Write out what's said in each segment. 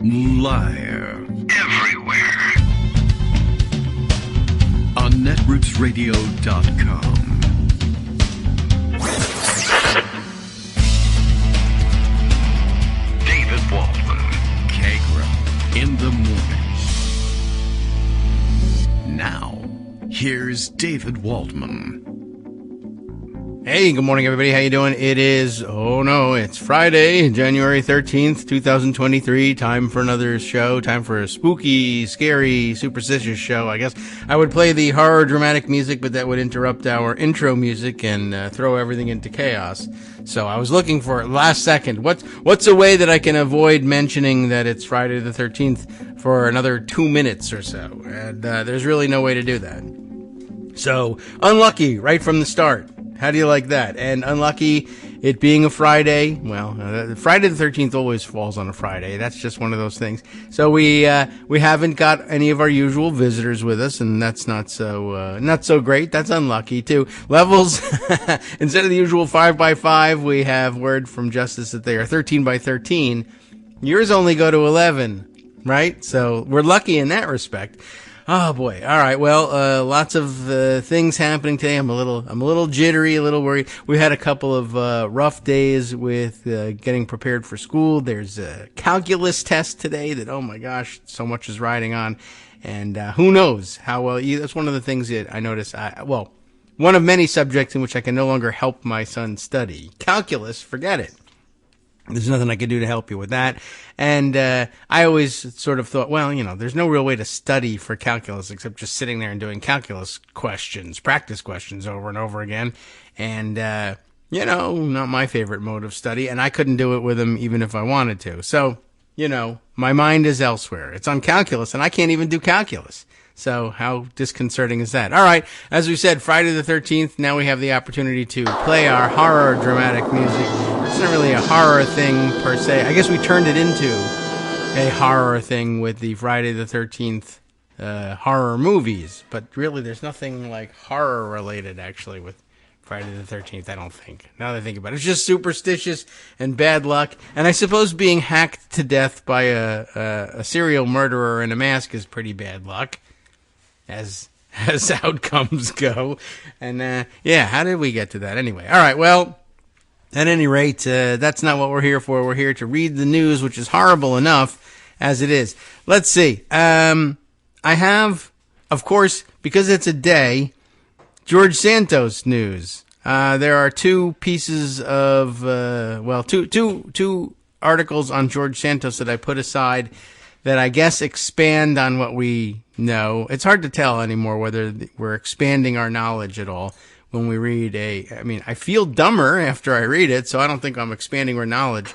Live. Everywhere. On netrootsradio.com. David Waldman. Kagro. In the morning. Now, here's David Waldman. Hey, good morning, everybody. How you doing? It is, it's Friday, January 13th, 2023. Time for another show. Time for a spooky, scary, superstitious show. I guess I would play the horror dramatic music, but that would interrupt our intro music and throw everything into chaos. So I was looking for it last second. What's a way that I can avoid mentioning that it's Friday the 13th for another 2 minutes or so? And there's really no way to do that. So, unlucky right from the start. How do you like that? And unlucky, it being a Friday. Well, Friday the 13th always falls on a Friday. That's just one of those things. So we haven't got any of our usual visitors with us, and that's not so great. That's unlucky too. Levels, instead of the usual 5x5, we have word from Justice that they are 13x13. Yours only go to 11, right? So we're lucky in that respect. Oh boy. All right. Well, lots of things happening today. I'm a little jittery, a little worried. We had a couple of rough days with getting prepared for school. There's a calculus test today that, oh my gosh, so much is riding on. And who knows how well. That's one of the things that I notice. One of many subjects in which I can no longer help my son study. Calculus, forget it. There's nothing I could do to help you with that. And I always sort of thought, there's no real way to study for calculus except just sitting there and doing calculus questions, practice questions over and over again. And, not my favorite mode of study. And I couldn't do it with him even if I wanted to. So, my mind is elsewhere. It's on calculus, and I can't even do calculus. So how disconcerting is that? All right. As we said, Friday the 13th, now we have the opportunity to play our horror dramatic music. It's not really a horror thing per se. I guess we turned it into a horror thing with the Friday the 13th horror movies. But really, there's nothing like horror related actually with Friday the 13th, I don't think. Now that I think about it. It's just superstitious and bad luck. And I suppose being hacked to death by a serial murderer in a mask is pretty bad luck. As outcomes go. And, how did we get to that anyway? All right, well, at any rate, that's not what we're here for. We're here to read the news, which is horrible enough as it is. Let's see. I have, of course, because it's a day, George Santos news. There are two pieces of, two articles on George Santos that I put aside that I guess expand on what we know. It's hard to tell anymore whether we're expanding our knowledge at all when we read I feel dumber after I read it, so I don't think I'm expanding our knowledge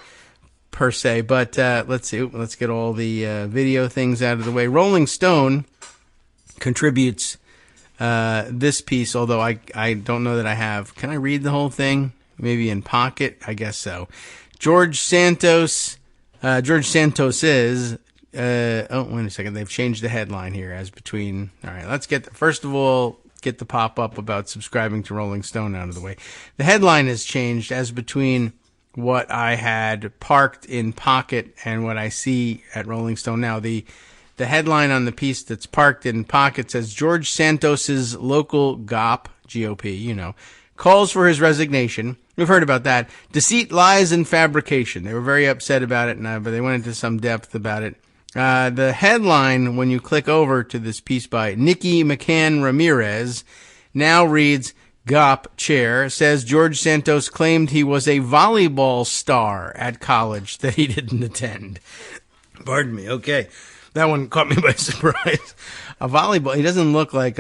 per se. But let's see. Let's get all the video things out of the way. Rolling Stone contributes this piece, although I don't know that I have. Can I read the whole thing? Maybe in pocket? I guess so. George Santos is... wait a second. They've changed the headline here as between. All right, let's get the pop-up about subscribing to Rolling Stone out of the way. The headline has changed as between what I had parked in pocket and what I see at Rolling Stone now. The headline on the piece that's parked in pocket says George Santos's local GOP, calls for his resignation. We've heard about that. Deceit, lies, and fabrication. They were very upset about it, but they went into some depth about it. The headline, when you click over to this piece by Nikki McCann Ramirez, now reads, GOP chair says George Santos claimed he was a volleyball star at college that he didn't attend. Pardon me. Okay. That one caught me by surprise. A volleyball, he doesn't look like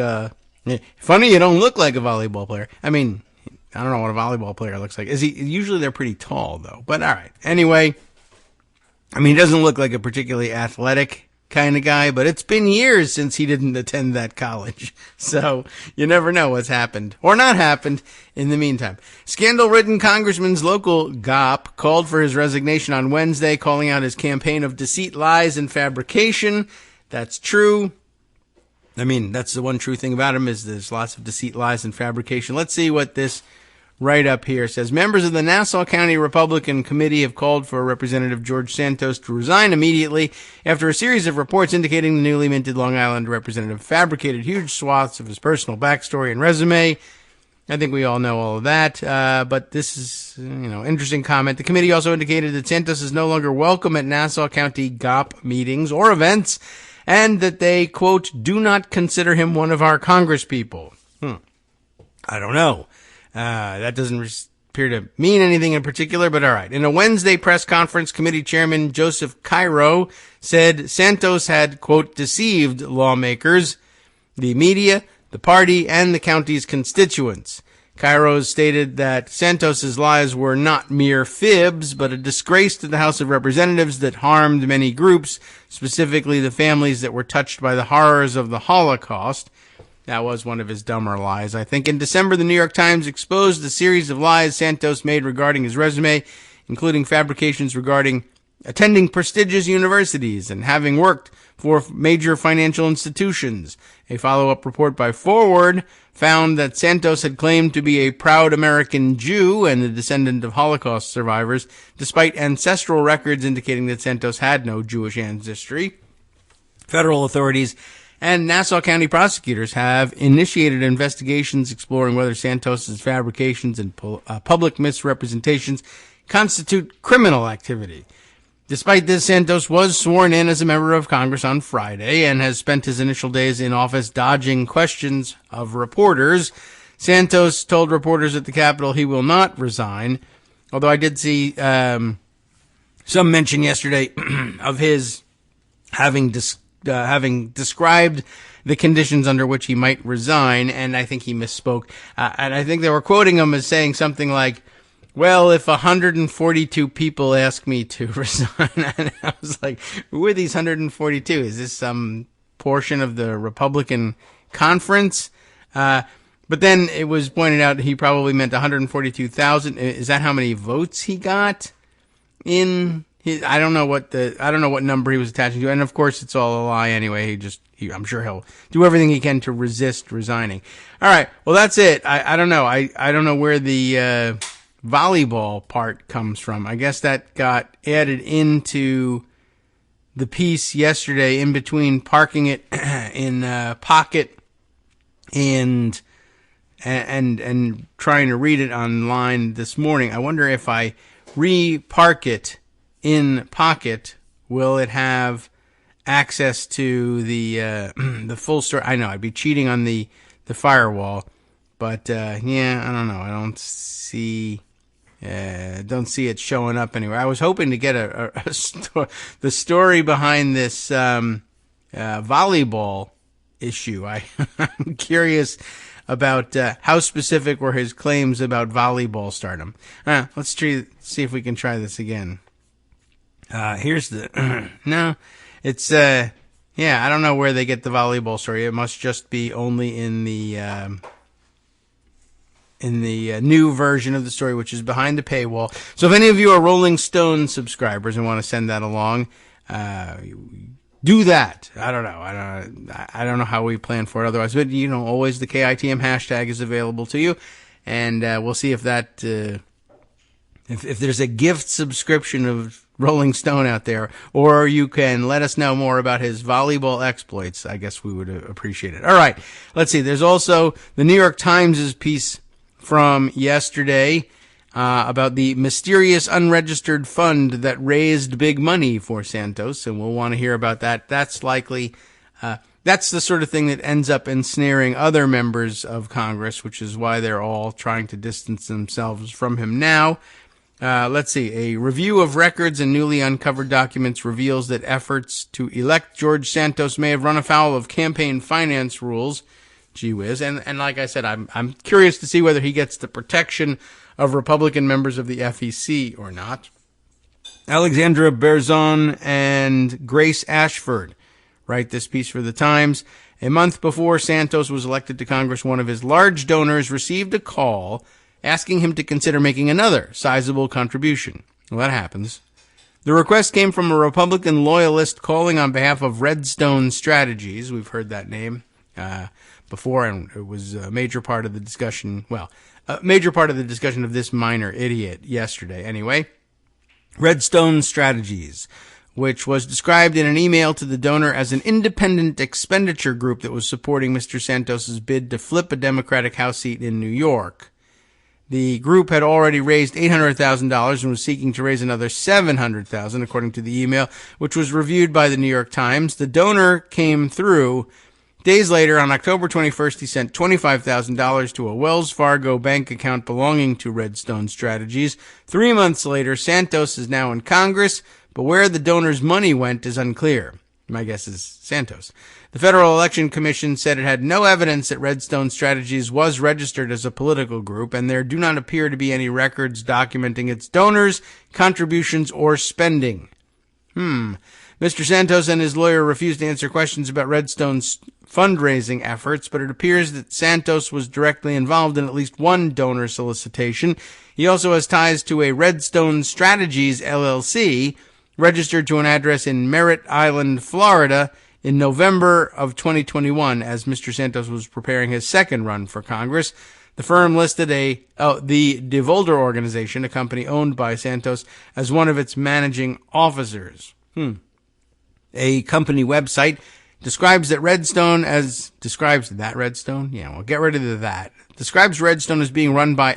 funny you don't look like a volleyball player. I mean, I don't know what a volleyball player looks like. Usually they're pretty tall though, but all right. Anyway, he doesn't look like a particularly athletic kind of guy, but it's been years since he didn't attend that college. So you never know what's happened or not happened in the meantime. Scandal-ridden congressman's local GOP called for his resignation on Wednesday, calling out his campaign of deceit, lies, and fabrication. That's true. That's the one true thing about him is there's lots of deceit, lies, and fabrication. Let's see what this write-up here. It says, members of the Nassau County Republican Committee have called for Representative George Santos to resign immediately after a series of reports indicating the newly minted Long Island representative fabricated huge swaths of his personal backstory and resume. I think we all know all of that, but this is, interesting comment. The committee also indicated that Santos is no longer welcome at Nassau County GOP meetings or events, and that they, quote, do not consider him one of our congresspeople. I don't know. That doesn't appear to mean anything in particular, but all right. In a Wednesday press conference, committee chairman Joseph Kagro said Santos had, quote, deceived lawmakers, the media, the party, and the county's constituents. Kagro stated that Santos's lies were not mere fibs, but a disgrace to the House of Representatives that harmed many groups, specifically the families that were touched by the horrors of the Holocaust. That was one of his dumber lies, I think. In December, the New York Times exposed a series of lies Santos made regarding his resume, including fabrications regarding attending prestigious universities and having worked for major financial institutions. A follow-up report by Forward found that Santos had claimed to be a proud American Jew and a descendant of Holocaust survivors, despite ancestral records indicating that Santos had no Jewish ancestry. Federal authorities and Nassau County prosecutors have initiated investigations exploring whether Santos's fabrications and public misrepresentations constitute criminal activity. Despite this, Santos was sworn in as a member of Congress on Friday and has spent his initial days in office dodging questions of reporters. Santos told reporters at the Capitol he will not resign, although I did see some mention yesterday of his having described the conditions under which he might resign, and I think he misspoke. And I think they were quoting him as saying something like, well, if 142 people ask me to resign, and I was like, who are these 142? Is this some portion of the Republican conference? But then it was pointed out he probably meant 142,000. Is that how many votes he got in? I don't know what number he was attaching to, and of course it's all a lie anyway. I'm sure he'll do everything he can to resist resigning. All right, well that's it. I don't know. I don't know where the volleyball part comes from. I guess that got added into the piece yesterday in between parking it in Pocket and trying to read it online this morning. I wonder if I repark it in Pocket, will it have access to the full story? I know I'd be cheating on the firewall, but I don't know. I don't see it showing up anywhere. I was hoping to get the story behind this volleyball issue. I'm curious about how specific were his claims about volleyball stardom. Let's see if we can try this again. Here's the no, it's I don't know where they get the volleyball story. It must just be only in the new version of the story, which is behind the paywall. So if any of you are Rolling Stone subscribers and want to send that along, do that. I don't know how we plan for it otherwise, but always the KITM hashtag is available to you, and we'll see if that if there's a gift subscription of Rolling Stone out there, or you can let us know more about his volleyball exploits. I guess we would appreciate it. All right, let's see. There's also the New York Times' piece from yesterday about the mysterious unregistered fund that raised big money for Santos, and we'll want to hear about that. That's likely, that's the sort of thing that ends up ensnaring other members of Congress, which is why they're all trying to distance themselves from him now. Let's see. A review of records and newly uncovered documents reveals that efforts to elect George Santos may have run afoul of campaign finance rules. Gee whiz. And like I said, I'm curious to see whether he gets the protection of Republican members of the FEC or not. Alexandra Berzon and Grace Ashford write this piece for the Times. A month before Santos was elected to Congress, one of his large donors received a call asking him to consider making another sizable contribution. Well, that happens. The request came from a Republican loyalist calling on behalf of Redstone Strategies. We've heard that name before, and it was a major part of the discussion. Well, a major part of the discussion of this minor idiot yesterday. Anyway, Redstone Strategies, which was described in an email to the donor as an independent expenditure group that was supporting Mr. Santos's bid to flip a Democratic House seat in New York. The group had already raised $800,000 and was seeking to raise another $700,000, according to the email, which was reviewed by the New York Times. The donor came through. Days later, on October 21st, he sent $25,000 to a Wells Fargo bank account belonging to Redstone Strategies. 3 months later, Santos is now in Congress, but where the donor's money went is unclear. My guess is Santos. The Federal Election Commission said it had no evidence that Redstone Strategies was registered as a political group, and there do not appear to be any records documenting its donors, contributions, or spending. Mr. Santos and his lawyer refused to answer questions about Redstone's fundraising efforts, but it appears that Santos was directly involved in at least one donor solicitation. He also has ties to a Redstone Strategies LLC, registered to an address in Merritt Island, Florida, in November of 2021, as Mr. Santos was preparing his second run for Congress. The firm listed the DeVolder organization, a company owned by Santos, as one of its managing officers. A company website describes Redstone? Yeah, well, get rid of that. Describes Redstone as being run by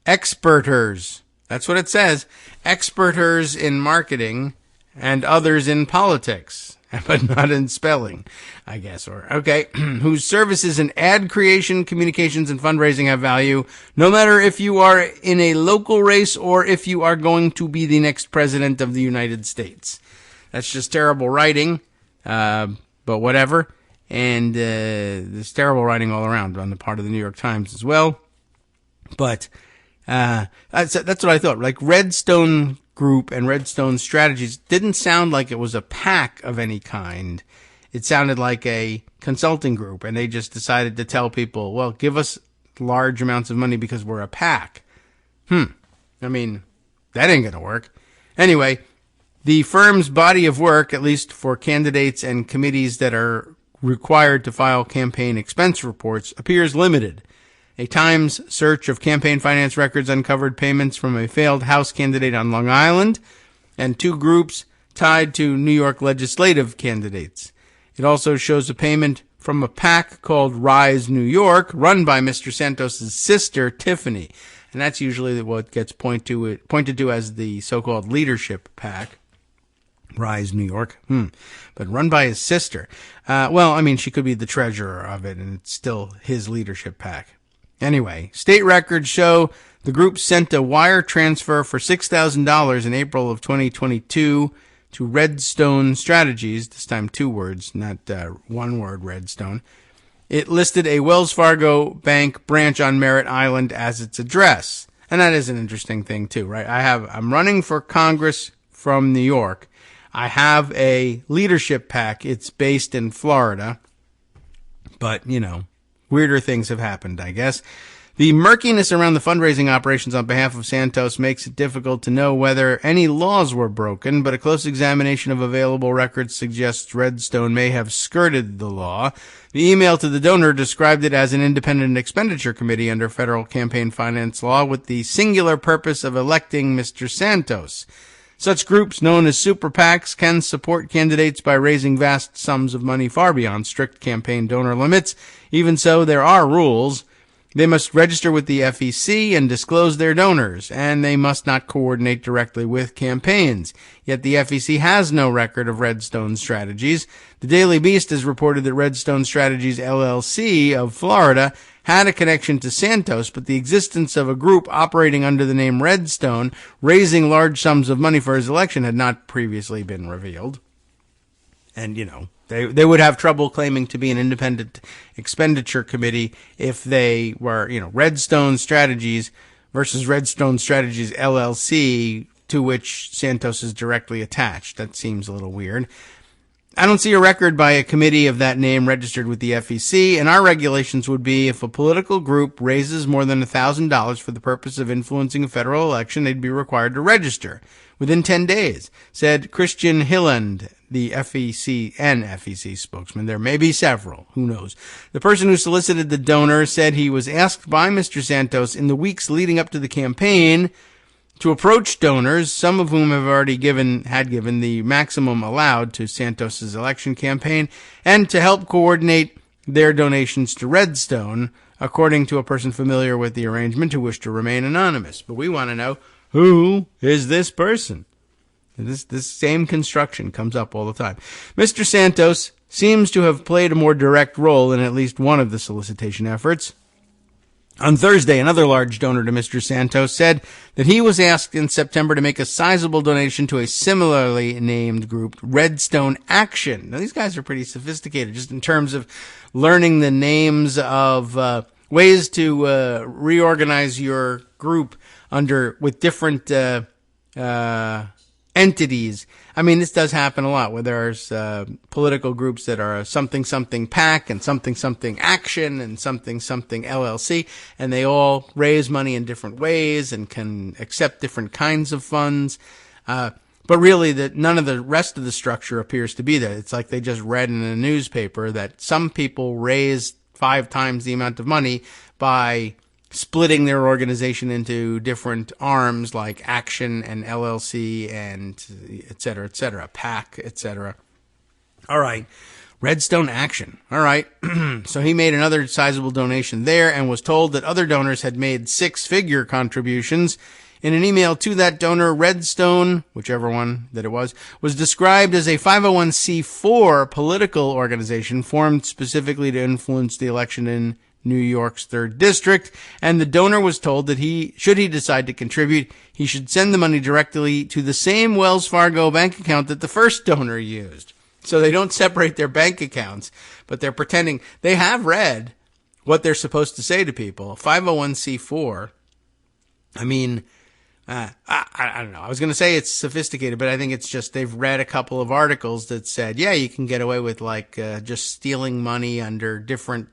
experters. That's what it says. Experters in marketing and others in politics, but not in spelling, I guess. Whose services in ad creation, communications, and fundraising have value, no matter if you are in a local race or if you are going to be the next president of the United States. That's just terrible writing, but whatever. And there's terrible writing all around on the part of the New York Times as well. But that's what I thought. Like Redstone Group and Redstone Strategies didn't sound like it was a PAC of any kind. It sounded like a consulting group, and they just decided to tell people, well, give us large amounts of money because we're a PAC. I mean, that ain't going to work. Anyway, the firm's body of work, at least for candidates and committees that are required to file campaign expense reports, appears limited. A Times search of campaign finance records uncovered payments from a failed House candidate on Long Island and two groups tied to New York legislative candidates. It also shows a payment from a PAC called Rise New York, run by Mr. Santos's sister, Tiffany. And that's usually what gets pointed to as the so-called leadership PAC. Rise New York. But run by his sister. She could be the treasurer of it, and it's still his leadership PAC. Anyway, state records show the group sent a wire transfer for $6,000 in April of 2022 to Redstone Strategies, this time two words, not one word, Redstone. It listed a Wells Fargo bank branch on Merritt Island as its address. And that is an interesting thing too, right? I'm running for Congress from New York. I have a leadership PAC. It's based in Florida. But, weirder things have happened, I guess. The murkiness around the fundraising operations on behalf of Santos makes it difficult to know whether any laws were broken, but a close examination of available records suggests Redstone may have skirted the law. The email to the donor described it as an independent expenditure committee under federal campaign finance law with the singular purpose of electing Mr. Santos. Such groups, known as super PACs, can support candidates by raising vast sums of money far beyond strict campaign donor limits. Even so, there are rules. They must register with the FEC and disclose their donors, and they must not coordinate directly with campaigns. Yet the FEC has no record of Redstone Strategies. The Daily Beast has reported that Redstone Strategies LLC of Florida had a connection to Santos, but the existence of a group operating under the name Redstone, raising large sums of money for his election, had not previously been revealed. And, they would have trouble claiming to be an independent expenditure committee if they were, Redstone Strategies versus Redstone Strategies LLC, to which Santos is directly attached. That seems a little weird. I don't see a record by a committee of that name registered with the FEC, and our regulations would be if a political group raises more than $1,000 for the purpose of influencing a federal election, they'd be required to register within 10 days, said Christian Hilland, the FEC and FEC spokesman. There may be several. Who knows? The person who solicited the donor said he was asked by Mr. Santos in the weeks leading up to the campaign to approach donors, some of whom had given the maximum allowed to Santos's election campaign, and to help coordinate their donations to Redstone, according to a person familiar with the arrangement who wished to remain anonymous. But we want to know, who is this person? This same construction comes up all the time. Mr. Santos seems to have played a more direct role in at least one of the solicitation efforts. On Thursday, another large donor to Mr. Santos said that he was asked in September to make a sizable donation to a similarly named group, Redstone Action. Now, these guys are pretty sophisticated just in terms of learning the names of ways to reorganize your group with different entities. I mean, this does happen a lot where there's political groups that are something PAC and something Action and something LLC, and they all raise money in different ways and can accept different kinds of funds. But really, none of the rest of the structure appears to be that. It's like they just read in a newspaper that some people raised 5 times the amount of money by splitting their organization into different arms like Action and LLC and et cetera, PAC, et cetera. All right. Redstone Action. All right. So he made another sizable donation there and was told that other donors had made 6-figure contributions. In an email to that donor, Redstone, whichever one that it was described as a 501c4 political organization formed specifically to influence the election in New York's 3rd District, and the donor was told that should he decide to contribute, he should send the money directly to the same Wells Fargo bank account that the first donor used. So they don't separate their bank accounts, but they're pretending they have read what they're supposed to say to people. 501c4, I mean, I don't know. I was going to say it's sophisticated, but I think it's just they've read a couple of articles that said, yeah, you can get away with just stealing money under different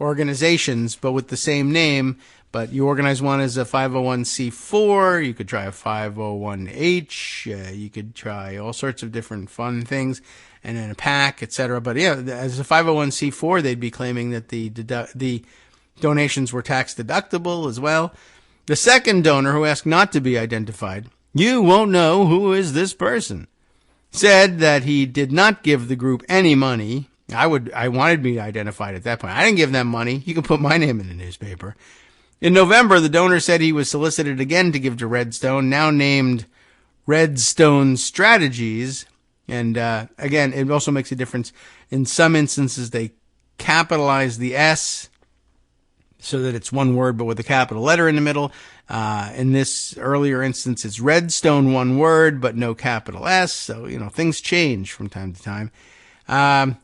organizations, but with the same name. But you organize one as a 501c4, you could try a 501h, you could try all sorts of different fun things, and then a PAC, etc. But yeah, as a 501c4, they'd be claiming that the donations were tax deductible as well. The second donor, who asked not to be identified, you won't know who is this person, said that he did not give the group any money. I wanted to be identified at that point. I didn't give them money. You can put my name in the newspaper. In November, the donor said he was solicited again to give to Redstone, now named Redstone Strategies. And again, it also makes a difference. In some instances, they capitalize the S so that it's one word, but with a capital letter in the middle. In this earlier instance, it's Redstone, one word, but no capital S. So, things change from time to time.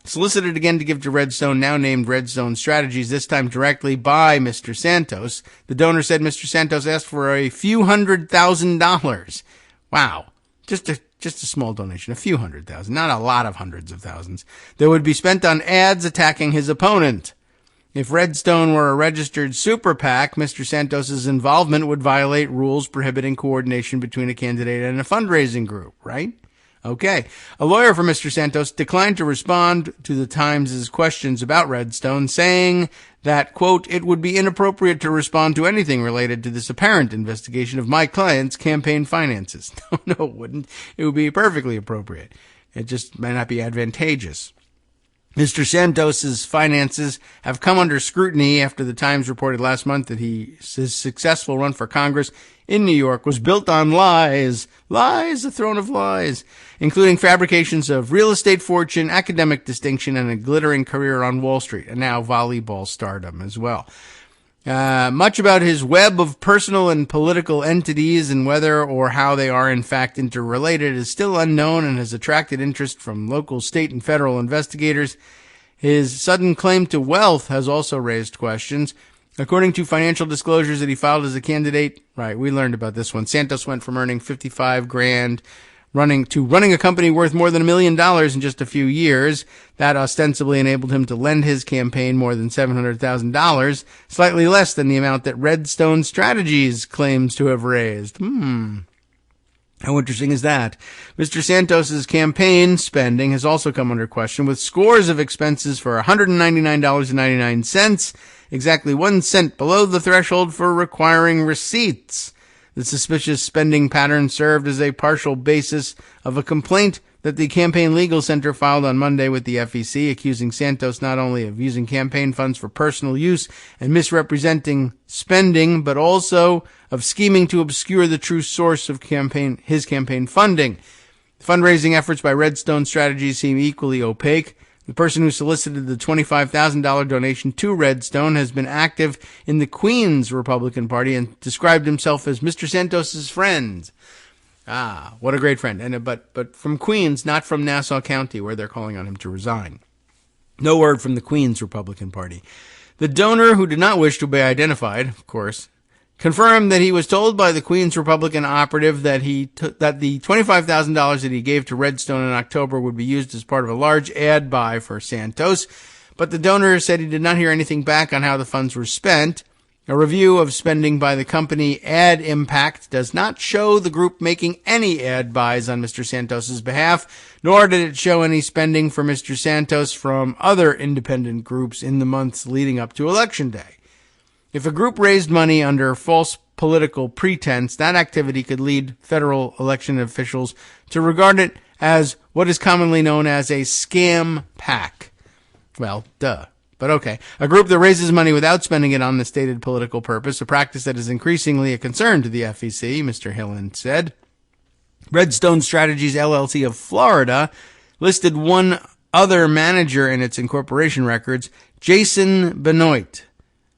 Solicited again to give to Redstone, now named Redstone Strategies, this time directly by Mr. Santos. The donor said Mr. Santos asked for a few $100,000. Wow. Just a small donation, a few $100,000, not a lot of hundreds of thousands, that would be spent on ads attacking his opponent. If Redstone were a registered super PAC, Mr. Santos's involvement would violate rules prohibiting coordination between a candidate and a fundraising group, right? Okay. A lawyer for Mr. Santos declined to respond to the Times' questions about Redstone, saying that, quote, it would be inappropriate to respond to anything related to this apparent investigation of my client's campaign finances. No, it wouldn't. It would be perfectly appropriate. It just may not be advantageous. Mr. Santos's finances have come under scrutiny after the Times reported last month that his successful run for Congress in New York was built on lies, a throne of lies, including fabrications of real estate fortune, academic distinction, and a glittering career on Wall Street, and now volleyball stardom as well. Much about his web of personal and political entities and whether or how they are in fact interrelated is still unknown and has attracted interest from local, state, and federal investigators. His sudden claim to wealth has also raised questions. According to financial disclosures that he filed as a candidate, right, we learned about this one. Santos went from earning $55,000 running a company worth more than $1 million in just a few years. That ostensibly enabled him to lend his campaign more than $700,000, slightly less than the amount that Redstone Strategies claims to have raised. How interesting is that? Mr. Santos's campaign spending has also come under question, with scores of expenses for $199.99, exactly 1 cent below the threshold for requiring receipts. The suspicious spending pattern served as a partial basis of a complaint that the Campaign Legal Center filed on Monday with the FEC, accusing Santos not only of using campaign funds for personal use and misrepresenting spending, but also of scheming to obscure the true source of his campaign funding. Fundraising efforts by Redstone Strategies seem equally opaque. The person who solicited the $25,000 donation to Redstone has been active in the Queens Republican Party and described himself as Mr. Santos's friend. Ah, what a great friend. But from Queens, not from Nassau County, where they're calling on him to resign. No word from the Queens Republican Party. The donor, who did not wish to be identified, of course, confirmed that he was told by the Queens Republican operative that that the $25,000 that he gave to Redstone in October would be used as part of a large ad buy for Santos. But the donor said he did not hear anything back on how the funds were spent. A review of spending by the company Ad Impact does not show the group making any ad buys on Mr. Santos's behalf, nor did it show any spending for Mr. Santos from other independent groups in the months leading up to Election Day. If a group raised money under false political pretense, that activity could lead federal election officials to regard it as what is commonly known as a scam PAC. Well, duh. But okay, a group that raises money without spending it on the stated political purpose, a practice that is increasingly a concern to the FEC, Mr. Hillen said. Redstone Strategies LLC of Florida listed one other manager in its incorporation records, Jason Benoit,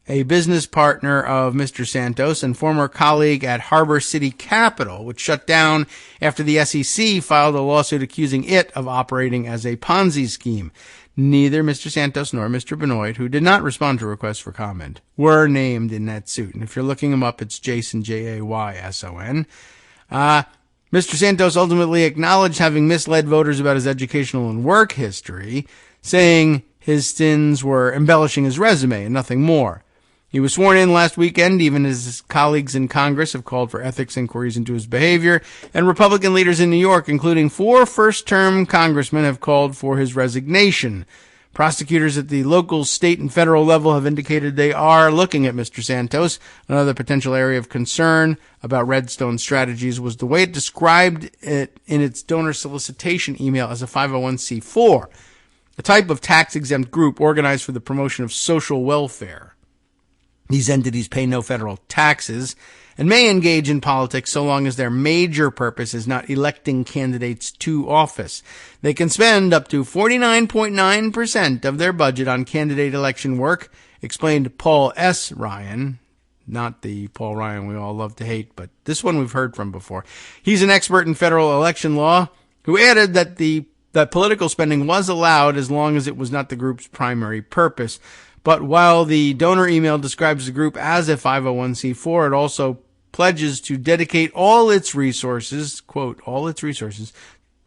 a business partner of Mr. Santos and former colleague at Harbor City Capital, which shut down after the SEC filed a lawsuit accusing it of operating as a Ponzi scheme. Neither Mr. Santos nor Mr. Benoit, who did not respond to requests for comment, were named in that suit. And if you're looking him up, it's Jason, Jayson. Mr. Santos ultimately acknowledged having misled voters about his educational and work history, saying his sins were embellishing his resume and nothing more. He was sworn in last weekend, even as his colleagues in Congress have called for ethics inquiries into his behavior, and Republican leaders in New York, including 4 first-term congressmen, have called for his resignation. Prosecutors at the local, state, and federal level have indicated they are looking at Mr. Santos. Another potential area of concern about Redstone Strategies was the way it described it in its donor solicitation email as a 501c4, a type of tax-exempt group organized for the promotion of social welfare. These entities pay no federal taxes and may engage in politics so long as their major purpose is not electing candidates to office. They can spend up to 49.9% of their budget on candidate election work, explained Paul S. Ryan. Not the Paul Ryan we all love to hate, but this one we've heard from before. He's an expert in federal election law who added that political spending was allowed as long as it was not the group's primary purpose. But while the donor email describes the group as a 501c4, it also pledges to dedicate all its resources, quote, all its resources,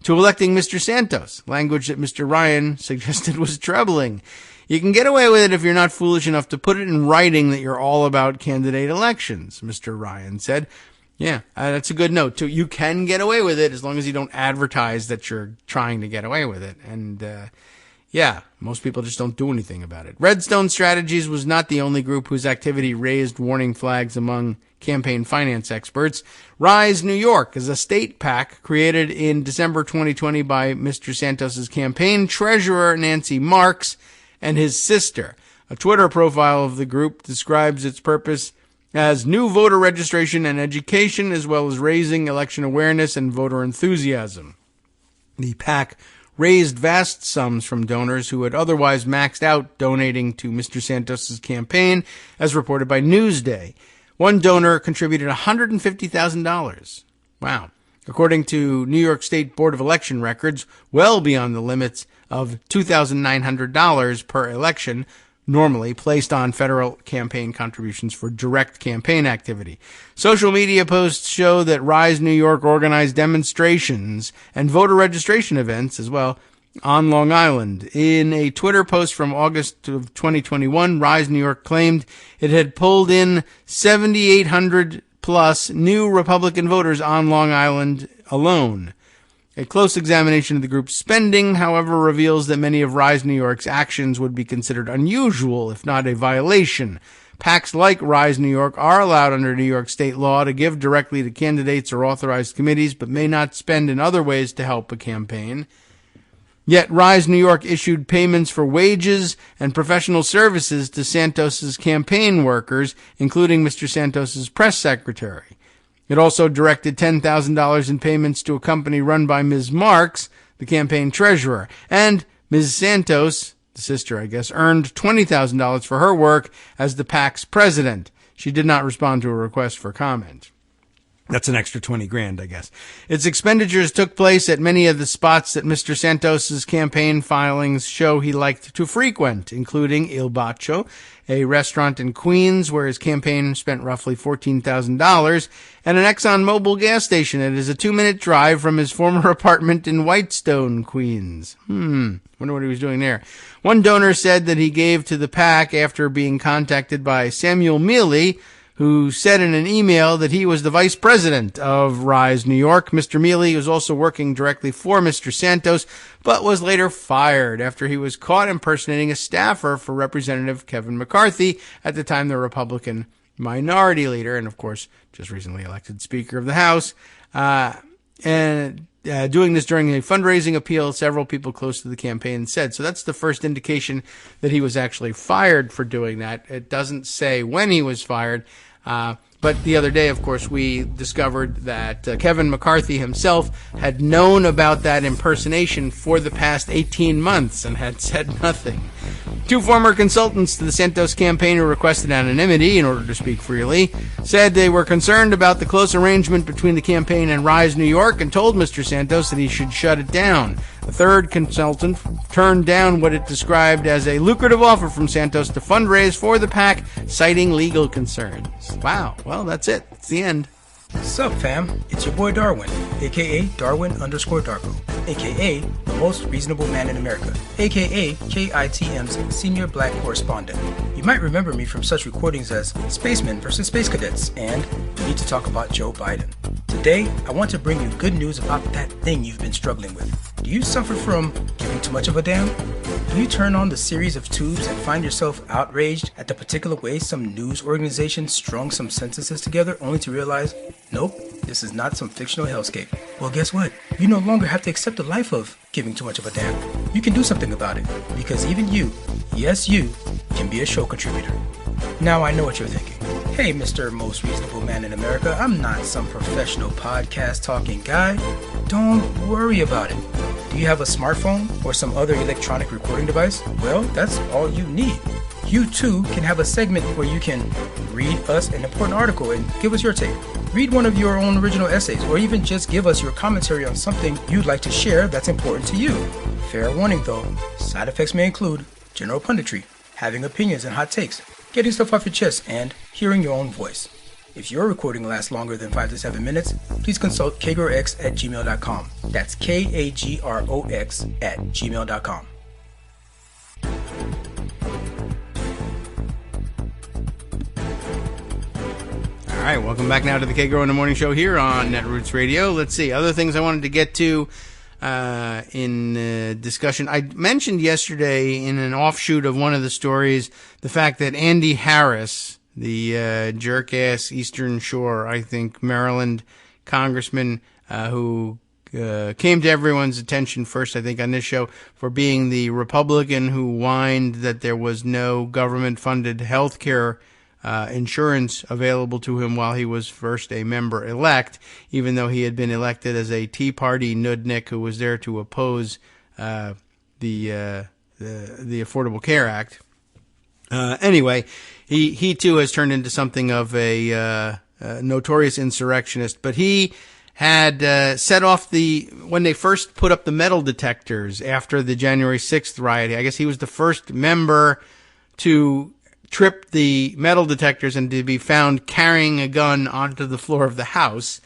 to electing Mr. Santos, language that Mr. Ryan suggested was troubling. You can get away with it if you're not foolish enough to put it in writing that you're all about candidate elections, Mr. Ryan said. Yeah, that's a good note, too. You can get away with it as long as you don't advertise that you're trying to get away with it. And, yeah, most people just don't do anything about it. Redstone Strategies was not the only group whose activity raised warning flags among campaign finance experts. Rise New York is a state PAC created in December 2020 by Mr. Santos's campaign treasurer, Nancy Marks, and his sister. A Twitter profile of the group describes its purpose as new voter registration and education, as well as raising election awareness and voter enthusiasm. The PAC raised vast sums from donors who had otherwise maxed out donating to Mr. Santos's campaign, as reported by Newsday. One donor contributed $150,000. Wow. According to New York State Board of Election records, well beyond the limits of $2,900 per election, normally placed on federal campaign contributions for direct campaign activity. Social media posts show that Rise New York organized demonstrations and voter registration events as well on Long Island. In a Twitter post from August of 2021, Rise New York claimed it had pulled in $7,800 plus new Republican voters on Long Island alone. A close examination of the group's spending, however, reveals that many of Rise New York's actions would be considered unusual, if not a violation. PACs like Rise New York are allowed under New York state law to give directly to candidates or authorized committees, but may not spend in other ways to help a campaign. Yet Rise New York issued payments for wages and professional services to Santos's campaign workers, including Mr. Santos's press secretary. It also directed $10,000 in payments to a company run by Ms. Marks, the campaign treasurer, and Ms. Santos, the sister, I guess, earned $20,000 for her work as the PAC's president. She did not respond to a request for comment. That's an extra $20,000, I guess. Its expenditures took place at many of the spots that Mr. Santos's campaign filings show he liked to frequent, including Il Bacio, a restaurant in Queens where his campaign spent roughly $14,000, and an ExxonMobil gas station that is a 2-minute drive from his former apartment in Whitestone, Queens. Wonder what he was doing there. One donor said that he gave to the PAC after being contacted by Samuel Mealy, who said in an email that he was the vice president of Rise New York. Mr. Mealy was also working directly for Mr. Santos, but was later fired after he was caught impersonating a staffer for Representative Kevin McCarthy, at the time the Republican minority leader, and of course just recently elected Speaker of the House. Doing this during a fundraising appeal, several people close to the campaign said. So that's the first indication that he was actually fired for doing that. It doesn't say when he was fired. But the other day, of course, we discovered that Kevin McCarthy himself had known about that impersonation for the past 18 months and had said nothing. Two former consultants to the Santos campaign who requested anonymity in order to speak freely said they were concerned about the close arrangement between the campaign and Rise New York and told Mr. Santos that he should shut it down. A third consultant turned down what it described as a lucrative offer from Santos to fundraise for the PAC, citing legal concerns. Wow. Well, that's it. It's the end. Sup, fam? It's your boy Darwin, aka Darwin_Darko, aka the most reasonable man in America, aka KITM's senior black correspondent. You might remember me from such recordings as Spacemen vs. Space Cadets and We Need to Talk About Joe Biden. Today, I want to bring you good news about that thing you've been struggling with. Do you suffer from giving too much of a damn? Do you turn on the series of tubes and find yourself outraged at the particular way some news organization strung some sentences together only to realize, nope, this is not some fictional hellscape? Well, guess what? You no longer have to accept the life of giving too much of a damn. You can do something about it, because even you, yes you, can be a show contributor. Now I know what you're thinking. Hey, Mr. Most Reasonable Man in America, I'm not some professional podcast talking guy. Don't worry about it. Do you have a smartphone or some other electronic recording device? Well, that's all you need. You too can have a segment where you can read us an important article and give us your take. Read one of your own original essays, or even just give us your commentary on something you'd like to share that's important to you. Fair warning though, side effects may include general punditry, having opinions and hot takes, getting stuff off your chest, and hearing your own voice. If your recording lasts longer than 5 to 7 minutes, please consult kagrox@gmail.com. That's KAGROX@gmail.com. All right, welcome back now to the Kagro in the Morning Show here on Netroots Radio. Let's see, other things I wanted to get to in discussion. I mentioned yesterday in an offshoot of one of the stories the fact that Andy Harris, the jerk-ass Eastern Shore, I think, Maryland congressman who came to everyone's attention first, I think, on this show for being the Republican who whined that there was no government-funded health care insurance available to him while he was first a member-elect, even though he had been elected as a Tea Party nudnik who was there to oppose the Affordable Care Act. Anyway, he too has turned into something of a notorious insurrectionist, but he had set off when they first put up the metal detectors after the January 6th riot. I guess he was the first member to trip the metal detectors and to be found carrying a gun onto the floor of the House.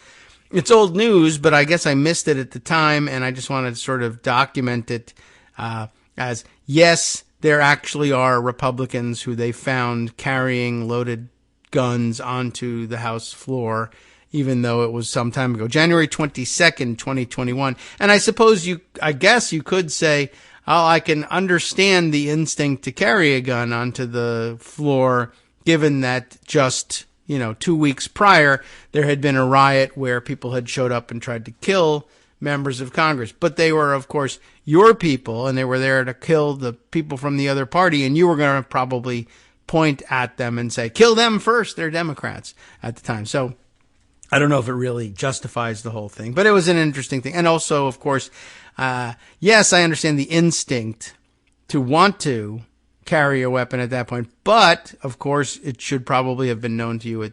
It's old news, but I guess I missed it at the time, and I just wanted to sort of document it as, yes, there actually are Republicans who they found carrying loaded guns onto the House floor, even though it was some time ago. January 22nd, 2021. And I guess you could say, oh, I can understand the instinct to carry a gun onto the floor, given that just, 2 weeks prior, there had been a riot where people had showed up and tried to kill members of Congress. But they were, of course, your people, and they were there to kill the people from the other party, and you were going to probably point at them and say, kill them first, they're Democrats at the time. So I don't know if it really justifies the whole thing, but it was an interesting thing. And also, of course, yes, I understand the instinct to want to carry a weapon at that point, but of course, it should probably have been known to you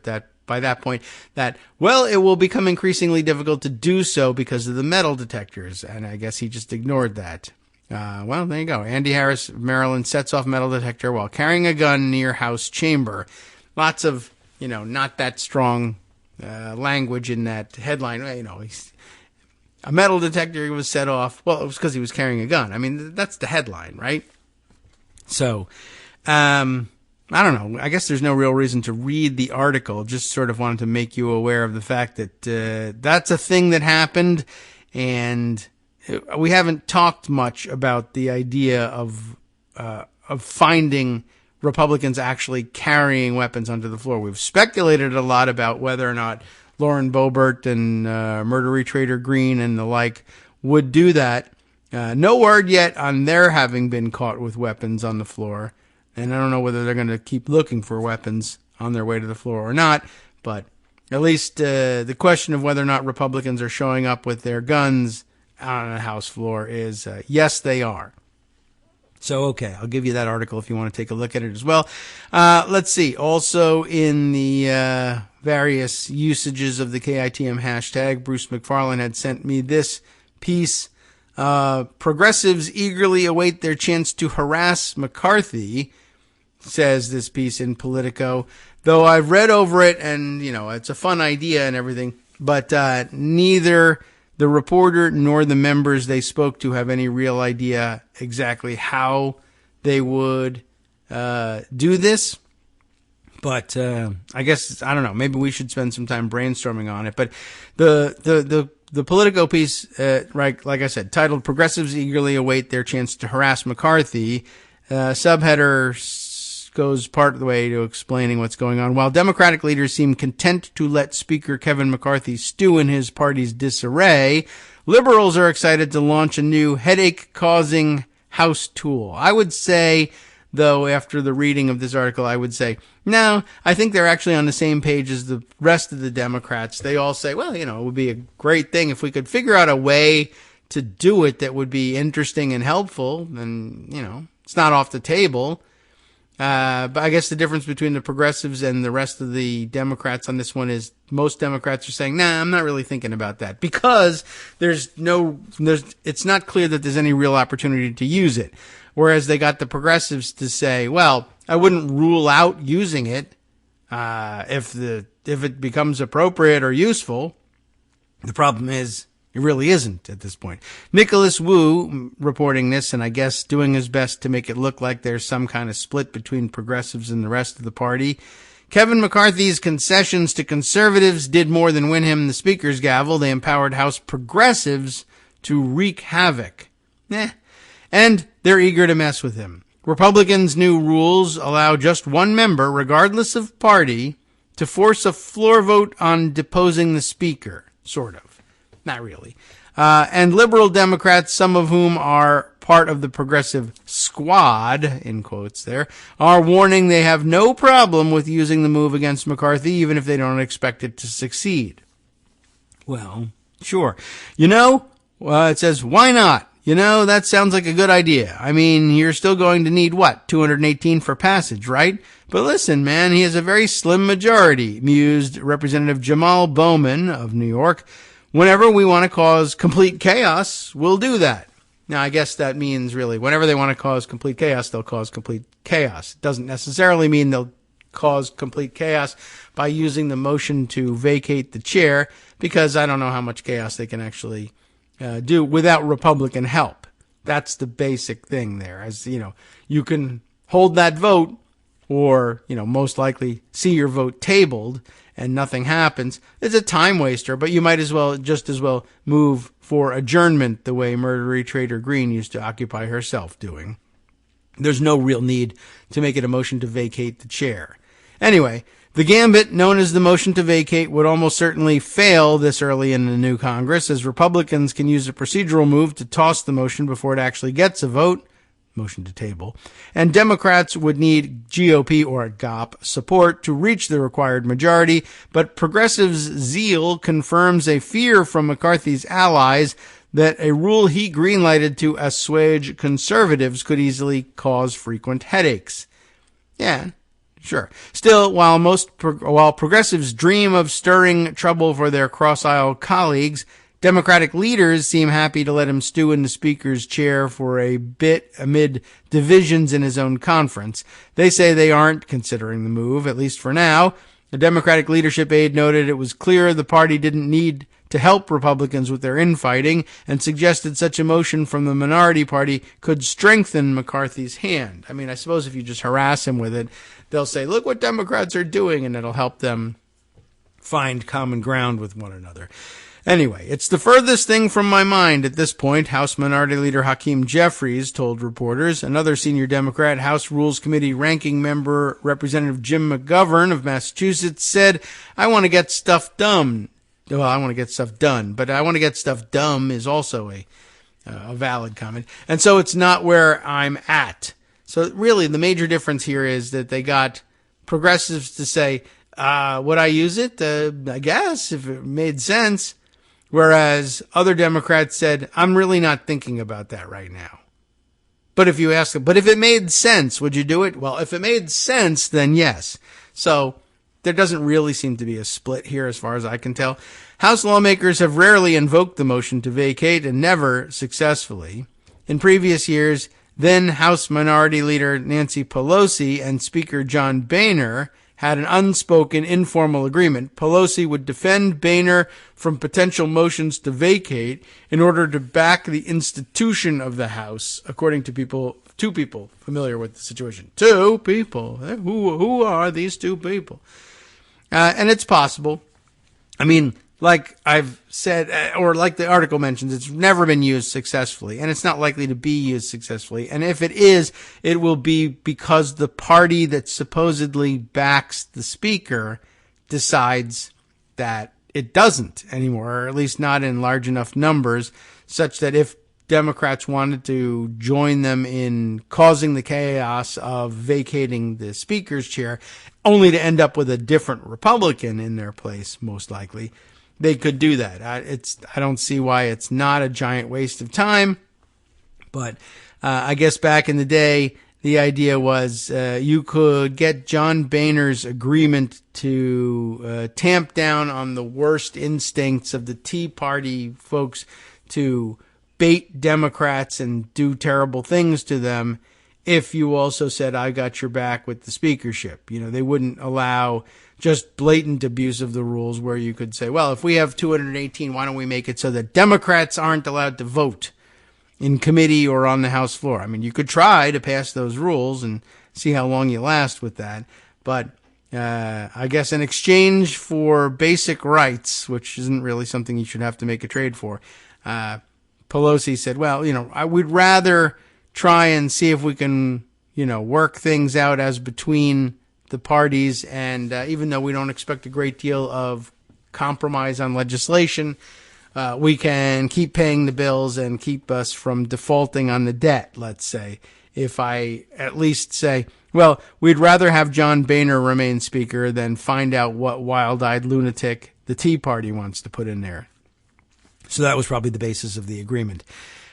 by that point that, well, it will become increasingly difficult to do so because of the metal detectors. And I guess he just ignored that. Well, there you go. Andy Harris of Maryland sets off metal detector while carrying a gun near House chamber. Lots of, not that strong language in that headline. A metal detector was set off. Well, it was because he was carrying a gun. I mean, that's the headline, right? So, I don't know. I guess there's no real reason to read the article. Just sort of wanted to make you aware of the fact that that's a thing that happened, and we haven't talked much about the idea of finding Republicans actually carrying weapons onto the floor. We've speculated a lot about whether or not Lauren Boebert and Murdery Trader Green and the like would do that. No word yet on their having been caught with weapons on the floor. And I don't know whether they're going to keep looking for weapons on their way to the floor or not. But at least the question of whether or not Republicans are showing up with their guns on a House floor is yes, they are. So, okay, I'll give you that article if you want to take a look at it as well. Let's see. Also in the various usages of the KITM hashtag, Bruce McFarlane had sent me this piece. Progressives eagerly await their chance to harass McCarthy, says this piece in Politico. Though I've read over it and, it's a fun idea and everything, but neither the reporter nor the members they spoke to have any real idea exactly how they would do this. But I guess, I don't know, maybe we should spend some time brainstorming on it. But the Politico piece, right, like I said, titled Progressives Eagerly Await Their Chance to Harass McCarthy, subheader goes part of the way to explaining what's going on. While Democratic leaders seem content to let Speaker Kevin McCarthy stew in his party's disarray, liberals are excited to launch a new headache-causing House tool. I would say, though, after the reading of this article, I would say, no, I think they're actually on the same page as the rest of the Democrats. They all say, well, it would be a great thing if we could figure out a way to do it that would be interesting and helpful. Then, it's not off the table. But I guess the difference between the progressives and the rest of the Democrats on this one is most Democrats are saying, nah, I'm not really thinking about that because it's not clear that there's any real opportunity to use it. Whereas they got the progressives to say, well, I wouldn't rule out using it, if it becomes appropriate or useful. The problem is, it really isn't at this point. Nicholas Wu reporting this, and I guess doing his best to make it look like there's some kind of split between progressives and the rest of the party. Kevin McCarthy's concessions to conservatives did more than win him the speaker's gavel. They empowered House progressives to wreak havoc. And they're eager to mess with him. Republicans' new rules allow just one member, regardless of party, to force a floor vote on deposing the speaker. Sort of. Not really. And liberal Democrats, some of whom are part of the progressive squad, in quotes there, are warning they have no problem with using the move against McCarthy, even if they don't expect it to succeed. Well, sure. It says, why not? That sounds like a good idea. I mean, you're still going to need, 218 for passage, right? But listen, man, he has a very slim majority, mused Representative Jamal Bowman of New York. Whenever we want to cause complete chaos, we'll do that. Now, I guess that means really, whenever they want to cause complete chaos, they'll cause complete chaos. It doesn't necessarily mean they'll cause complete chaos by using the motion to vacate the chair, because I don't know how much chaos they can actually do without Republican help. That's the basic thing there. As you can hold that vote or, most likely see your vote tabled and nothing happens. It's a time waster, but you might just as well move for adjournment the way murdery Trader Green used to occupy herself doing. There's no real need to make it a motion to vacate the chair. Anyway, the gambit known as the motion to vacate would almost certainly fail this early in the new Congress, as Republicans can use a procedural move to toss the motion before it actually gets a vote, motion to table, and Democrats would need GOP or GOP support to reach the required majority, but progressives' zeal confirms a fear from McCarthy's allies that a rule he greenlighted to assuage conservatives could easily cause frequent headaches. Yeah, sure. Still, while progressives dream of stirring trouble for their cross-aisle colleagues, Democratic leaders seem happy to let him stew in the Speaker's chair for a bit amid divisions in his own conference. They say they aren't considering the move, at least for now. A Democratic leadership aide noted it was clear the party didn't need to help Republicans with their infighting, and suggested such a motion from the minority party could strengthen McCarthy's hand. I mean, I suppose if you just harass him with it, they'll say, look what Democrats are doing, and it'll help them find common ground with one another. Anyway, it's the furthest thing from my mind at this point, House Minority Leader Hakeem Jeffries told reporters. Another senior Democrat, House Rules Committee ranking member Representative Jim McGovern of Massachusetts, said, I want to get stuff done. Well, I want to get stuff done, but I want to get stuff dumb is also a valid comment. And so it's not where I'm at. So really the major difference here is that they got progressives to say, would I use it? I guess, if it made sense. Whereas other Democrats said, I'm really not thinking about that right now. But if you ask them, but if it made sense, would you do it? Well, if it made sense, then yes. So there doesn't really seem to be a split here as far as I can tell. House lawmakers have rarely invoked the motion to vacate and never successfully. In previous years, then House Minority Leader Nancy Pelosi and Speaker John Boehner had an unspoken informal agreement. Pelosi would defend Boehner from potential motions to vacate in order to back the institution of the House, according to two people familiar with the situation. Two people. Who are these two people? And it's possible. I mean, like I've said, or like the article mentions, it's never been used successfully, and it's not likely to be used successfully. And if it is, it will be because the party that supposedly backs the speaker decides that it doesn't anymore, or at least not in large enough numbers, such that if Democrats wanted to join them in causing the chaos of vacating the speaker's chair, only to end up with a different Republican in their place, most likely, they could do that. I don't see why it's not a giant waste of time. But I guess back in the day, the idea was you could get John Boehner's agreement to tamp down on the worst instincts of the Tea Party folks to bait Democrats and do terrible things to them if you also said, I got your back with the speakership. You know, they wouldn't allow just blatant abuse of the rules where you could say, well, if we have 218, why don't we make it so that Democrats aren't allowed to vote in committee or on the House floor? I mean, you could try to pass those rules and see how long you last with that. But I guess in exchange for basic rights, which isn't really something you should have to make a trade for, Pelosi said, well, we'd rather try and see if we can, work things out as between the parties. And even though we don't expect a great deal of compromise on legislation, we can keep paying the bills and keep us from defaulting on the debt, let's say. If I at least say, well, we'd rather have John Boehner remain speaker than find out what wild-eyed lunatic the Tea Party wants to put in there. So that was probably the basis of the agreement.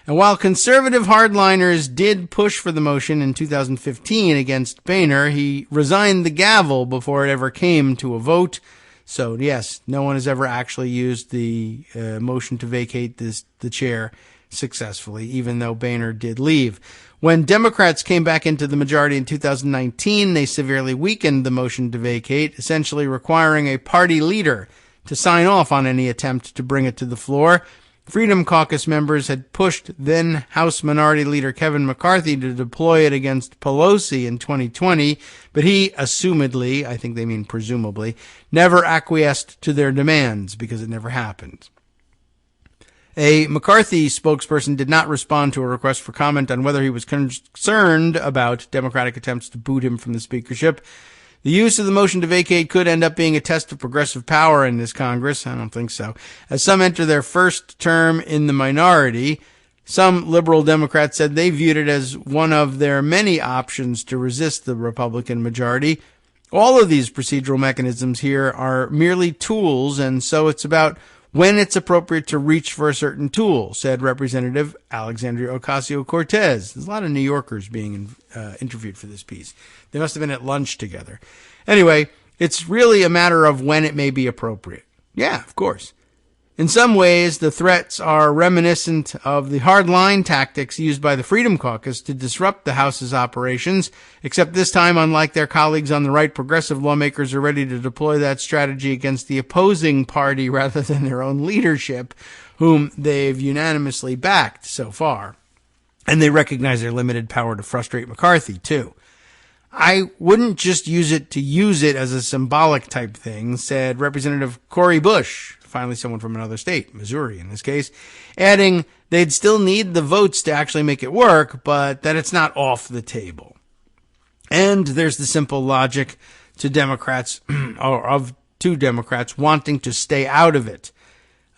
And while conservative hardliners did push for the motion in 2015 against Boehner, he resigned the gavel before it ever came to a vote. So, yes, no one has ever actually used the motion to vacate the chair successfully, even though Boehner did leave. When Democrats came back into the majority in 2019, they severely weakened the motion to vacate, essentially requiring a party leader to sign off on any attempt to bring it to the floor. Freedom Caucus members had pushed then House Minority Leader Kevin McCarthy to deploy it against Pelosi in 2020, but he, assumedly, I think they mean presumably, never acquiesced to their demands because it never happened. A McCarthy spokesperson did not respond to a request for comment on whether he was concerned about Democratic attempts to boot him from the speakership. The use of the motion to vacate could end up being a test of progressive power in this Congress. I don't think so. As some enter their first term in the minority, some liberal Democrats said they viewed it as one of their many options to resist the Republican majority. All of these procedural mechanisms here are merely tools, and so it's about when it's appropriate to reach for a certain tool, said Representative Alexandria Ocasio-Cortez. There's a lot of New Yorkers being interviewed for this piece. They must have been at lunch together. Anyway, it's really a matter of when it may be appropriate. Yeah, of course. In some ways, the threats are reminiscent of the hard-line tactics used by the Freedom Caucus to disrupt the House's operations, except this time, unlike their colleagues on the right, progressive lawmakers are ready to deploy that strategy against the opposing party rather than their own leadership, whom they've unanimously backed so far. And they recognize their limited power to frustrate McCarthy, too. I wouldn't just use it as a symbolic type thing, said Representative Cori Bush, finally someone from another state, Missouri in this case, adding they'd still need the votes to actually make it work, but that it's not off the table. And there's the simple logic to Democrats, or of two Democrats wanting to stay out of it.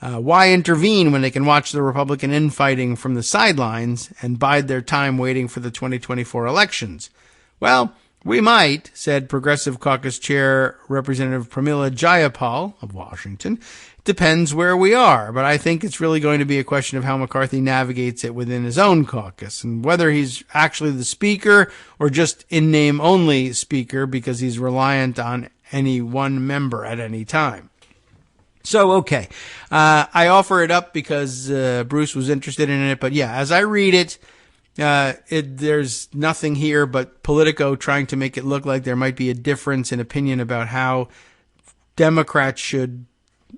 Why intervene when they can watch the Republican infighting from the sidelines and bide their time waiting for the 2024 elections? Well, we might, said Progressive Caucus Chair Representative Pramila Jayapal of Washington. It depends where we are, but I think it's really going to be a question of how McCarthy navigates it within his own caucus and whether he's actually the speaker or just in name only speaker because he's reliant on any one member at any time. So, okay, I offer it up because Bruce was interested in it, but yeah, as I read it, there's nothing here but Politico trying to make it look like there might be a difference in opinion about how Democrats should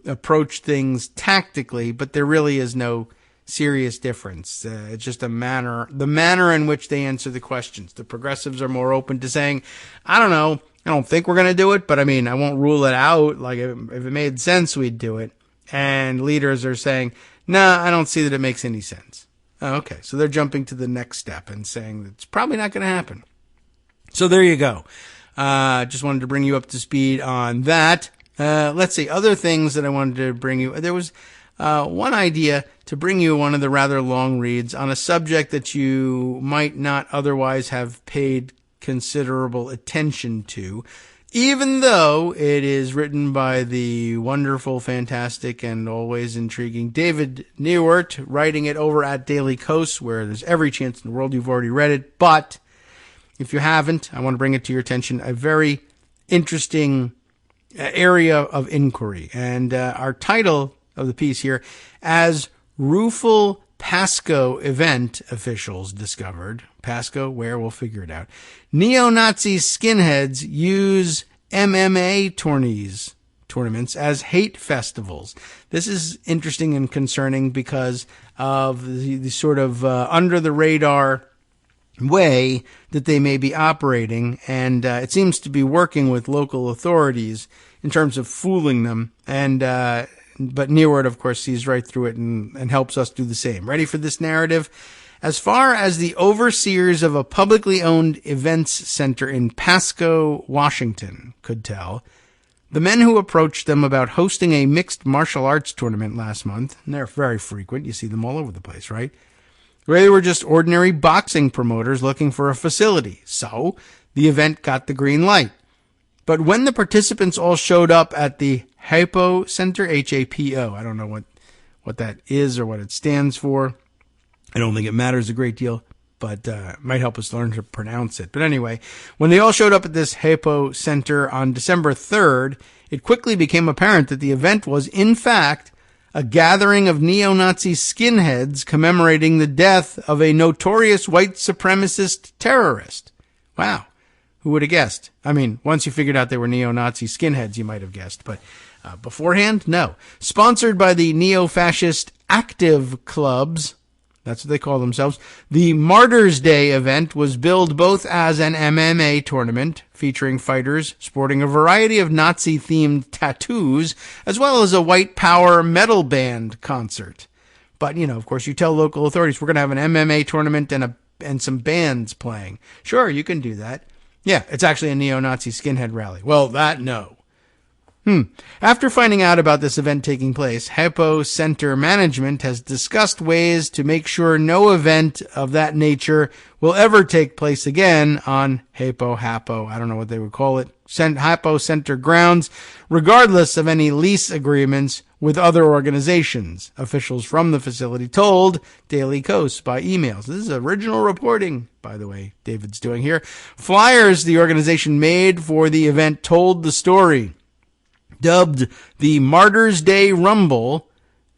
approach things tactically, but there really is no serious difference. It's just the manner in which they answer the questions. The progressives are more open to saying, I don't know, I don't think we're going to do it, but I mean, I won't rule it out. Like, if it made sense, we'd do it. And leaders are saying, nah, I don't see that it makes any sense. Oh, okay, so they're jumping to the next step and saying it's probably not going to happen. So there you go. Just wanted to bring you up to speed on that. Let's see, other things that I wanted to bring you. There was one idea to bring you one of the rather long reads on a subject that you might not otherwise have paid considerable attention to, even though it is written by the wonderful, fantastic, and always intriguing David Newert, writing it over at Daily Kos, where there's every chance in the world you've already read it. But if you haven't, I want to bring it to your attention, a very interesting area of inquiry. And our title of the piece here, as Rufal Pasco event officials discovered. Pasco, where? We'll figure it out. Neo-Nazi skinheads use MMA tournaments as hate festivals. This is interesting and concerning because of the sort of under-the-radar way that they may be operating, and it seems to be working with local authorities in terms of fooling them. And but Newert, of course, sees right through it and helps us do the same. Ready for this narrative? As far as the overseers of a publicly owned events center in Pasco, Washington, could tell, the men who approached them about hosting a mixed martial arts tournament last month, and they're very frequent, you see them all over the place, right? They were just ordinary boxing promoters looking for a facility. So the event got the green light. But when the participants all showed up at the Hapo Center, H-A-P-O, I don't know what that is or what it stands for. I don't think it matters a great deal, but it might help us learn to pronounce it. But anyway, when they all showed up at this Hapo Center on December 3rd, it quickly became apparent that the event was, in fact, a gathering of neo-Nazi skinheads commemorating the death of a notorious white supremacist terrorist. Wow. Who would have guessed? I mean, once you figured out they were neo-Nazi skinheads, you might have guessed, but beforehand, no. Sponsored by the neo-fascist active clubs. That's what they call themselves. The Martyrs' Day event was billed both as an MMA tournament featuring fighters sporting a variety of Nazi-themed tattoos, as well as a white power metal band concert. But, of course, you tell local authorities we're going to have an MMA tournament and some bands playing. Sure, you can do that. Yeah, it's actually a neo-Nazi skinhead rally. Well, no. After finding out about this event taking place, Hapo Center management has discussed ways to make sure no event of that nature will ever take place again on Hapo, I don't know what they would call it, Hapo Center grounds, regardless of any lease agreements with other organizations, officials from the facility told Daily Kos by emails. This is original reporting, by the way, David's doing here. Flyers the organization made for the event told the story. Dubbed the Martyrs' Day Rumble,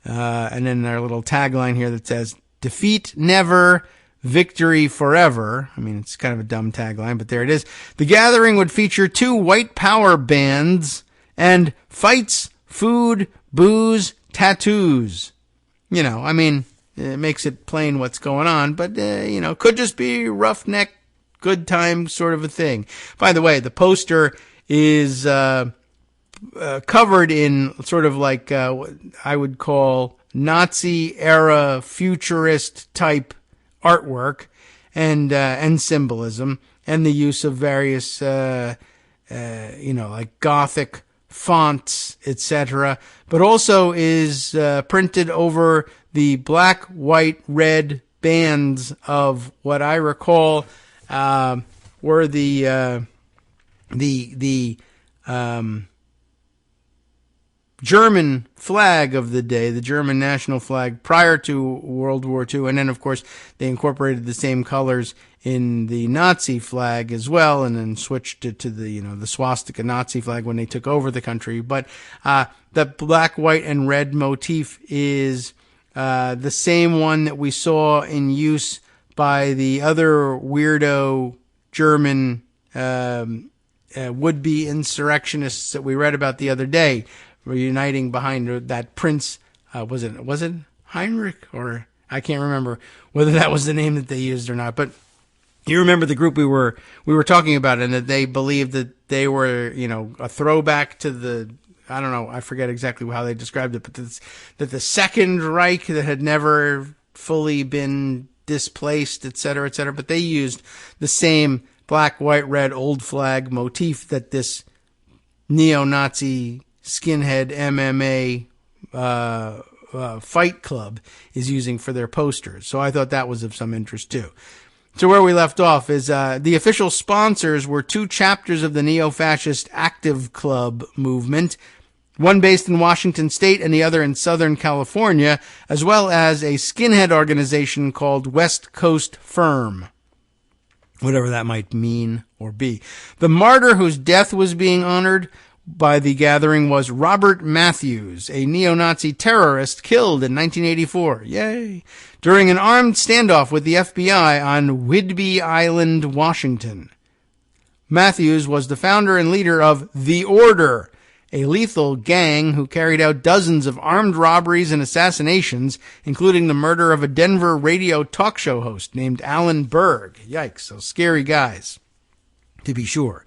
and then our little tagline here that says, defeat never, victory forever. I mean, it's kind of a dumb tagline, but there it is. The gathering would feature 2 white power bands and fights, food, booze, tattoos. It makes it plain what's going on, but, could just be roughneck, good time sort of a thing. By the way, the poster is, covered in sort of like what I would call Nazi-era futurist type artwork and symbolism, and the use of various, like Gothic fonts, etc., but also is printed over the black, white, red bands of what I recall were the German flag of the day, the German national flag prior to World War II. And then, of course, they incorporated the same colors in the Nazi flag as well, and then switched it to the swastika Nazi flag when they took over the country. But the black, white, and red motif is the same one that we saw in use by the other weirdo German would-be insurrectionists that we read about the other day. Were uniting behind that prince, was it Heinrich, or I can't remember whether that was the name that they used or not, but you remember the group we were talking about, and that they believed that they were, a throwback to the, I don't know, I forget exactly how they described it, but that the Second Reich that had never fully been displaced, et cetera, but they used the same black, white, red, old flag motif that this neo-Nazi skinhead MMA fight club is using for their posters. So I thought that was of some interest too. So where we left off is the official sponsors were 2 chapters of the neo-fascist active club movement, one based in Washington State and the other in Southern California, as well as a skinhead organization called West Coast Firm, whatever that might mean or be. The martyr whose death was being honored by the gathering was Robert Matthews, a neo-Nazi terrorist killed in 1984. Yay! During an armed standoff with the FBI on Whidbey Island, Washington. Matthews was the founder and leader of The Order, a lethal gang who carried out dozens of armed robberies and assassinations, including the murder of a Denver radio talk show host named Alan Berg. Yikes, so scary guys, to be sure.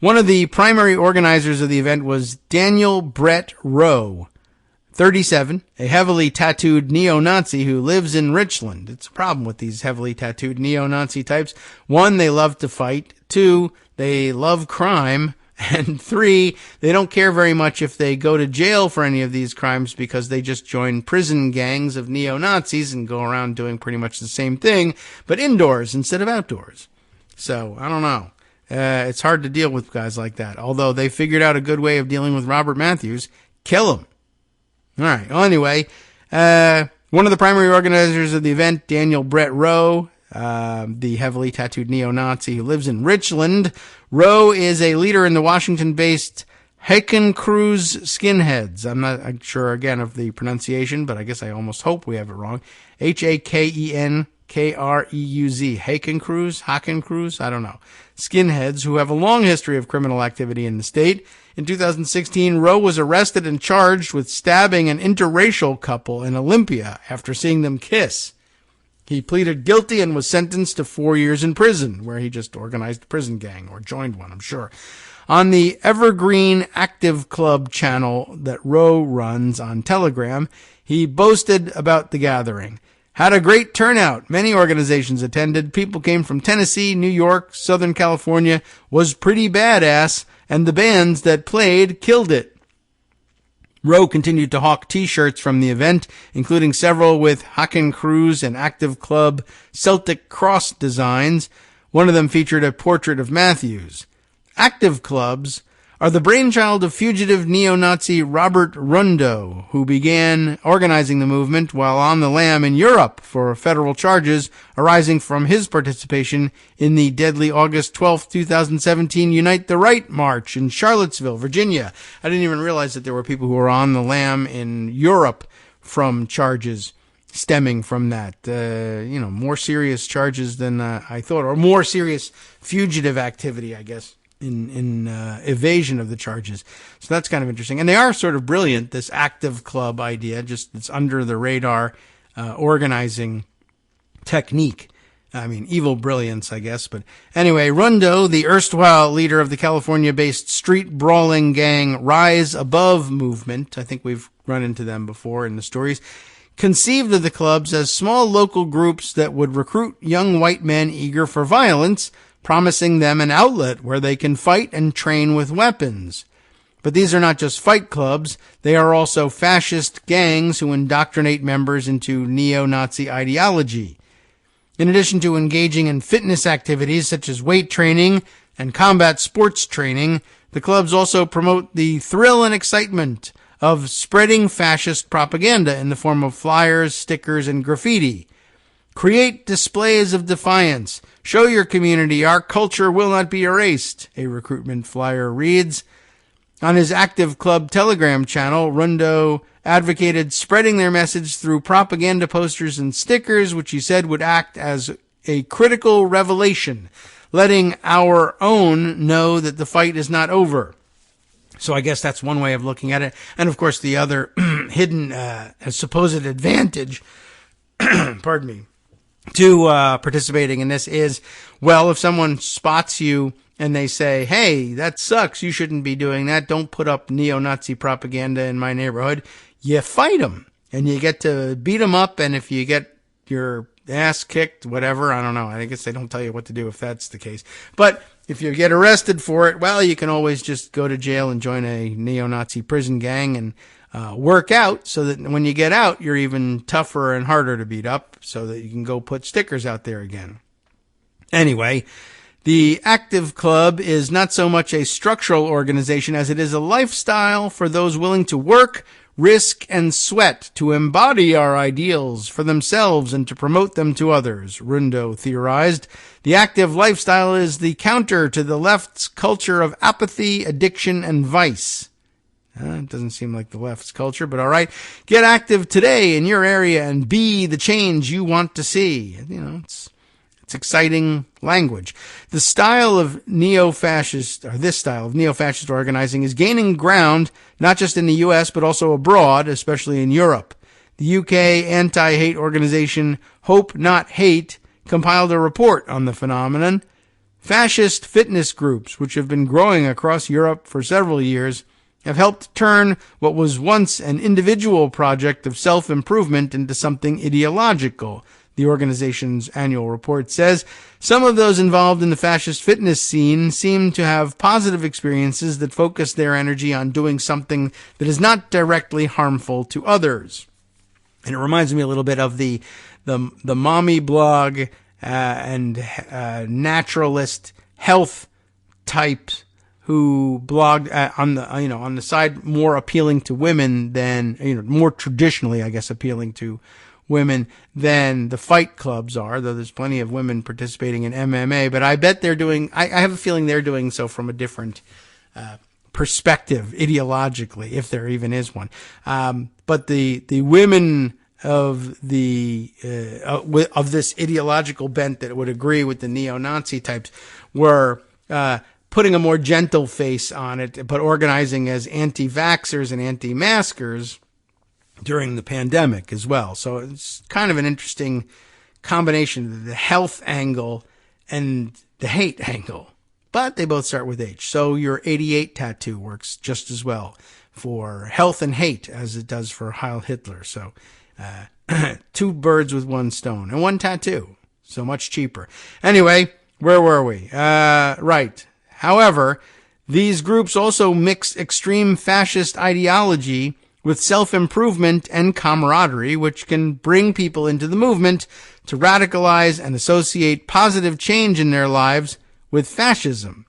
One of the primary organizers of the event was Daniel Brett Rowe, 37, a heavily tattooed neo-Nazi who lives in Richland. It's a problem with these heavily tattooed neo-Nazi types. 1, they love to fight. 2, they love crime. And 3, they don't care very much if they go to jail for any of these crimes because they just join prison gangs of neo-Nazis and go around doing pretty much the same thing, but indoors instead of outdoors. So, I don't know. It's hard to deal with guys like that. Although they figured out a good way of dealing with Robert Matthews. Kill him. All right. Well, anyway, one of the primary organizers of the event, Daniel Brett Rowe, the heavily tattooed neo-Nazi who lives in Richland. Rowe is a leader in the Washington-based Hakenkreuz Skinheads. I'm not sure, again, of the pronunciation, but I guess I almost hope we have it wrong. Hakenkreuz. Hakenkreuz? I don't know. Skinheads who have a long history of criminal activity in the state. In 2016, Rowe was arrested and charged with stabbing an interracial couple in Olympia after seeing them kiss. He pleaded guilty and was sentenced to 4 years in prison, where he just organized a prison gang, or joined one, I'm sure. On the Evergreen Active Club channel that Rowe runs on Telegram, he boasted about the gathering. Had a great turnout. Many organizations attended. People came from Tennessee, New York, Southern California. Was pretty badass, and the bands that played killed it. Rowe continued to hawk T-shirts from the event, including several with Haken Cruz and Active Club Celtic Cross designs. One of them featured a portrait of Matthews. Active clubs are the brainchild of fugitive neo-Nazi Robert Rundo, who began organizing the movement while on the lam in Europe for federal charges arising from his participation in the deadly August 12, 2017 Unite the Right March in Charlottesville, Virginia. I didn't even realize that there were people who were on the lam in Europe from charges stemming from that. More serious charges than I thought, or more serious fugitive activity, I guess, in evasion of the charges. So that's kind of interesting. And they are sort of brilliant, this Active Club idea, just it's under the radar organizing technique. I mean, evil brilliance, I guess. But anyway, Rundo, the erstwhile leader of the California-based street brawling gang Rise Above movement, I think we've run into them before in the stories, conceived of the clubs as small local groups that would recruit young white men eager for violence, promising them an outlet where they can fight and train with weapons. But these are not just fight clubs. They are also fascist gangs who indoctrinate members into neo-Nazi ideology. In addition to engaging in fitness activities such as weight training and combat sports training, the clubs also promote the thrill and excitement of spreading fascist propaganda in the form of flyers, stickers, and graffiti. Create displays of defiance. Show your community our culture will not be erased, a recruitment flyer reads. On his Active Club Telegram channel, Rundo advocated spreading their message through propaganda posters and stickers, which he said would act as a critical revelation, letting our own know that the fight is not over. So I guess that's one way of looking at it. And of course, the other hidden supposed advantage, pardon me, to participating in this is, well, if someone spots you and they say, hey, that sucks, you shouldn't be doing that, don't put up neo-Nazi propaganda in my neighborhood, you fight them, and you get to beat them up, and if you get your ass kicked, whatever, I don't know, I guess they don't tell you what to do if that's the case, but if you get arrested for it, well, you can always just go to jail and join a neo-Nazi prison gang and work out so that when you get out, you're even tougher and harder to beat up so that you can go put stickers out there again. Anyway, the Active Club is not so much a structural organization as it is a lifestyle for those willing to work, risk, and sweat to embody our ideals for themselves and to promote them to others, Rundo theorized. The active lifestyle is the counter to the left's culture of apathy, addiction, and vice. It doesn't seem like the left's culture, but all right. Get active today in your area and be the change you want to see. It's exciting language. This style of neo-fascist organizing is gaining ground not just in the U.S., but also abroad, especially in Europe. The UK anti-hate organization Hope Not Hate compiled a report on the phenomenon. Fascist fitness groups, which have been growing across Europe for several years, have helped turn what was once an individual project of self-improvement into something ideological, the organization's annual report says. Some of those involved in the fascist fitness scene seem to have positive experiences that focus their energy on doing something that is not directly harmful to others. And it reminds me a little bit of the mommy blog and naturalist health types who blogged on the side more appealing to women than, more traditionally, I guess, appealing to women than the fight clubs are, though there's plenty of women participating in MMA, but I bet they're doing, I have a feeling they're doing so from a different perspective, ideologically, if there even is one. But the women of this ideological bent that would agree with the neo-Nazi types were putting a more gentle face on it, but organizing as anti-vaxxers and anti-maskers during the pandemic as well. So it's kind of an interesting combination of the health angle and the hate angle. But they both start with H. So your 88 tattoo works just as well for health and hate as it does for Heil Hitler. So two birds with one stone and one tattoo. So much cheaper. Anyway, where were we? Right. However, these groups also mix extreme fascist ideology with self-improvement and camaraderie, which can bring people into the movement to radicalize and associate positive change in their lives with fascism.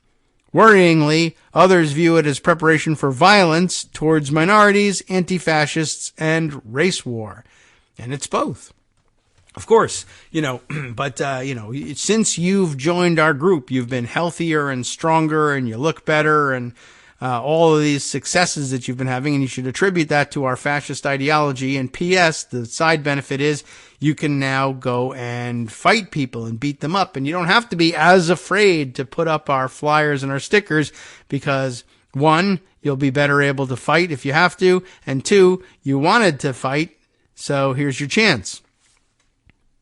Worryingly, others view it as preparation for violence towards minorities, anti-fascists, and race war. And it's both. Of course, but, since you've joined our group, you've been healthier and stronger and you look better and all of these successes that you've been having, and you should attribute that to our fascist ideology. And P.S., the side benefit is you can now go and fight people and beat them up. And you don't have to be as afraid to put up our flyers and our stickers because, one, you'll be better able to fight if you have to. And two, you wanted to fight, so here's your chance.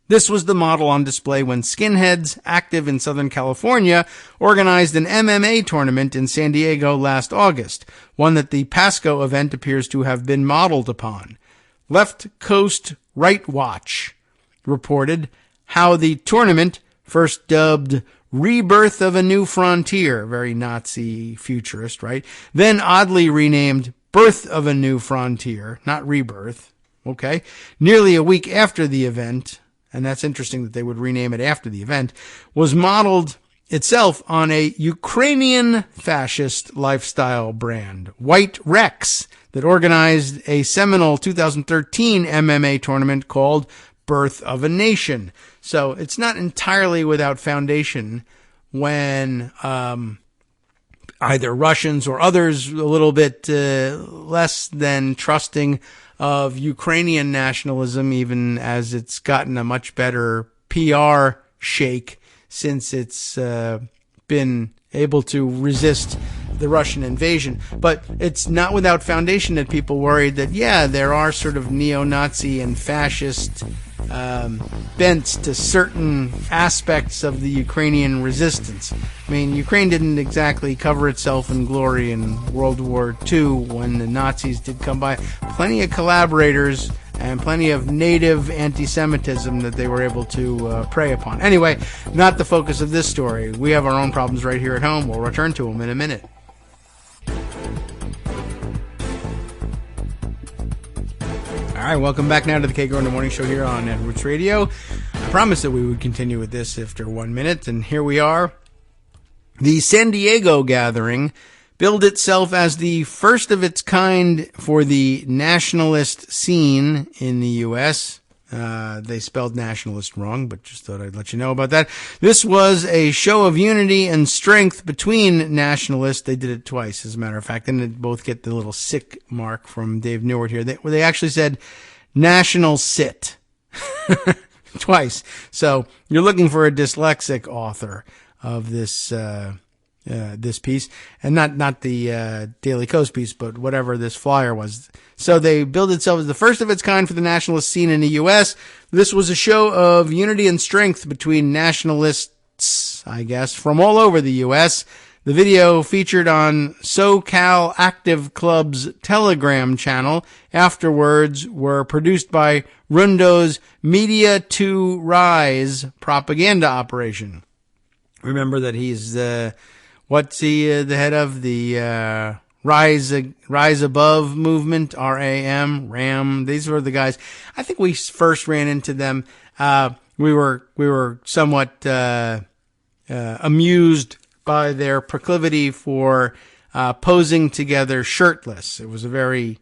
This was the model on display when skinheads active in Southern California organized an MMA tournament in San Diego last August, one that the Pasco event appears to have been modeled upon. Left Coast Right Watch reported how the tournament, first dubbed Rebirth of a New Frontier, very Nazi futurist, right? Then oddly renamed Birth of a New Frontier, not Rebirth, okay? Nearly a week after the event, and that's interesting that they would rename it after the event, was modeled itself on a Ukrainian fascist lifestyle brand, White Rex, that organized a seminal 2013 MMA tournament called Birth of a Nation. So it's not entirely without foundation when either Russians or others a little bit less than trusting of Ukrainian nationalism, even as it's gotten a much better PR shake since it's been able to resist the Russian invasion. But it's not without foundation that people worried that, there are sort of neo-Nazi and fascist bents to certain aspects of the Ukrainian resistance. I mean, Ukraine didn't exactly cover itself in glory in World War II when the Nazis did come by. Plenty of collaborators and plenty of native anti-Semitism that they were able to prey upon. Anyway, not the focus of this story. We have our own problems right here at home. We'll return to them in a minute. All right, welcome back now to the Kagro in the Morning Show here on Edwards Radio. I promised that we would continue with this after 1 minute, and here we are. The San Diego gathering billed itself as the first of its kind for the nationalist scene in the U.S. They spelled nationalist wrong, but just thought I'd let you know about that. This was a show of unity and strength between nationalists. They did it twice, as a matter of fact, and they both get the little sick mark from Dave Newart here. They actually said national sit twice. So you're looking for a dyslexic author of this this piece, and not the Daily Kos piece, but whatever this flyer was. So they billed itself as the first of its kind for the nationalist scene in the U.S. This was a show of unity and strength between nationalists, I guess, from all over the U.S. The video featured on SoCal Active Club's Telegram channel afterwards were produced by Rundo's Media to Rise propaganda operation. Remember that he's what's he the head of the Rise Above movement, RAM. These were the guys. I think we first ran into them. We were somewhat amused by their proclivity for posing together shirtless. It was a very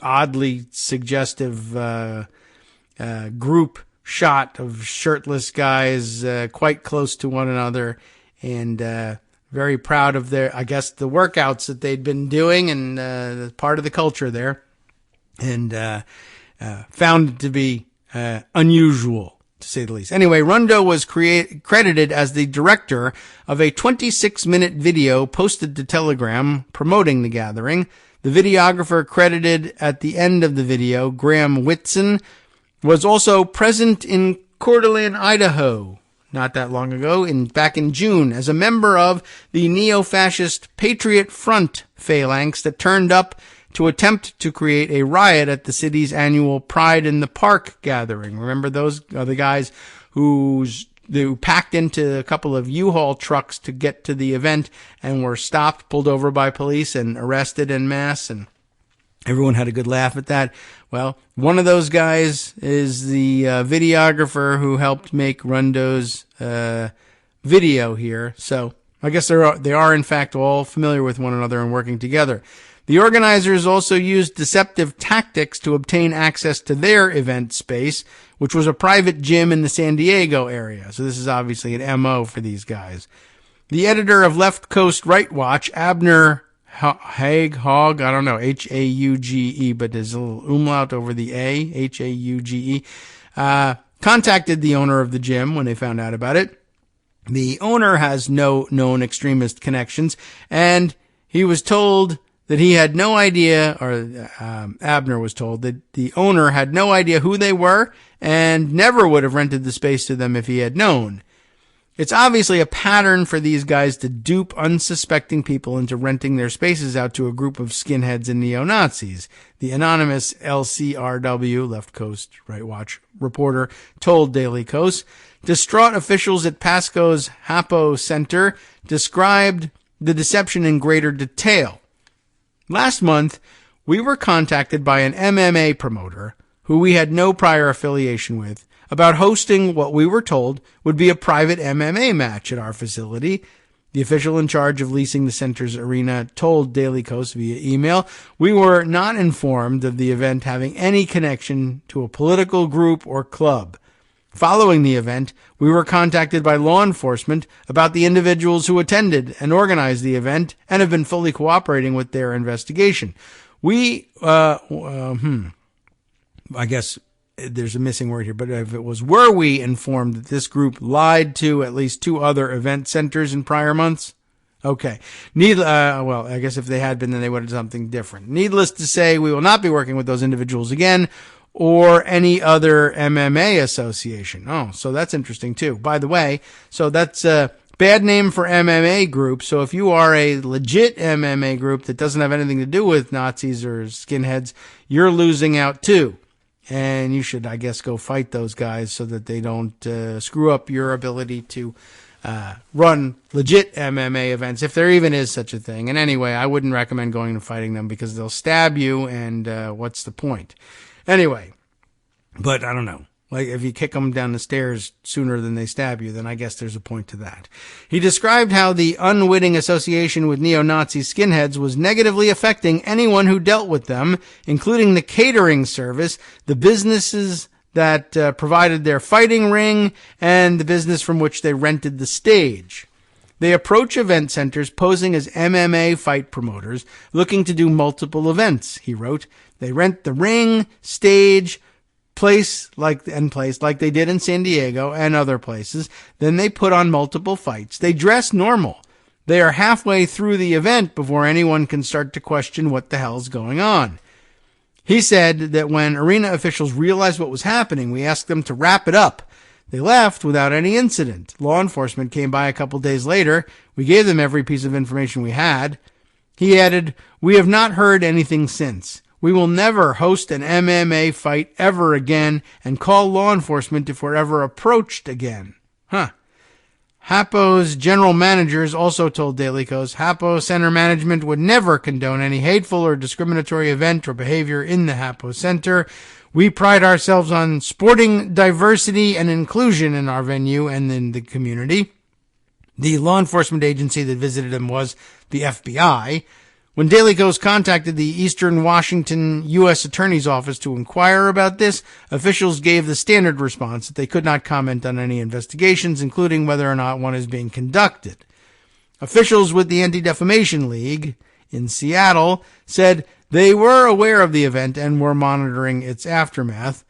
oddly suggestive group shot of shirtless guys quite close to one another, and very proud of their, I guess, the workouts that they'd been doing, and part of the culture there, and found it to be unusual, to to say the least. Anyway, Rundo was credited as the director of a 26-minute video posted to Telegram promoting the gathering. The videographer credited at the end of the video, Graham Whitson, was also present in Coeur d'Alene, Idaho, not that long ago, back in June, as a member of the neo-fascist Patriot Front phalanx that turned up to attempt to create a riot at the city's annual Pride in the Park gathering. Remember, those are the guys who packed into a couple of U-Haul trucks to get to the event and were stopped, pulled over by police, and arrested en masse, and everyone had a good laugh at that. Well, one of those guys is the videographer who helped make Rundo's video here. So I guess they are in fact all familiar with one another and working together. The organizers also used deceptive tactics to obtain access to their event space, which was a private gym in the San Diego area. So this is obviously an MO for these guys. The editor of Left Coast Right Watch, Abner Hauge, I don't know, H-A-U-G-E, but there's a little umlaut over the A, H-A-U-G-E, contacted the owner of the gym when they found out about it. The owner has no known extremist connections, and he was told that he had no idea, or Abner was told that the owner had no idea who they were and never would have rented the space to them if he had known. It's obviously a pattern for these guys to dupe unsuspecting people into renting their spaces out to a group of skinheads and neo-Nazis. The anonymous LCRW, Left Coast Right Watch reporter, told Daily Kos. Distraught officials at Pasco's Hapo Center described the deception in greater detail. Last month, we were contacted by an MMA promoter who we had no prior affiliation with about hosting what we were told would be a private MMA match at our facility. The official in charge of leasing the center's arena told Daily Kos via email, we were not informed of the event having any connection to a political group or club. Following the event, we were contacted by law enforcement about the individuals who attended and organized the event and have been fully cooperating with their investigation. I guess there's a missing word here, but if it was, were we informed that this group lied to at least 2 other event centers in prior months? Okay. Well, I guess if they had been, then they would have done something different. Needless to say, we will not be working with those individuals again, or any other MMA association. Oh, so that's interesting too. By the way, so that's a bad name for MMA group. So if you are a legit MMA group that doesn't have anything to do with Nazis or skinheads, you're losing out too. And you should, I guess, go fight those guys so that they don't screw up your ability to run legit MMA events, if there even is such a thing. And anyway, I wouldn't recommend going and fighting them because they'll stab you, and what's the point? Anyway, but I don't know. Like, if you kick them down the stairs sooner than they stab you, then I guess there's a point to that. He described how the unwitting association with neo-Nazi skinheads was negatively affecting anyone who dealt with them, including the catering service, the businesses that provided their fighting ring, and the business from which they rented the stage. They approach event centers posing as MMA fight promoters, looking to do multiple events, he wrote. They rent the ring, stage, place like they did in San Diego and other places. Then they put on multiple fights. They dress normal. They are halfway through the event before anyone can start to question what the hell's going on. He said that when arena officials realized what was happening, we asked them to wrap it up. They left without any incident. Law enforcement came by a couple days later. We gave them every piece of information we had. He added, we have not heard anything since. We will never host an MMA fight ever again and call law enforcement if we're ever approached again. Hapo's general managers also told Daily Kos Hapo Center management would never condone any hateful or discriminatory event or behavior in the Hapo Center. We pride ourselves on sporting diversity and inclusion in our venue and in the community. The law enforcement agency that visited him was the FBI. When Daily Kos contacted the Eastern Washington U.S. Attorney's Office to inquire about this, officials gave the standard response that they could not comment on any investigations, including whether or not one is being conducted. Officials with the Anti-Defamation League in Seattle said they were aware of the event and were monitoring its aftermath.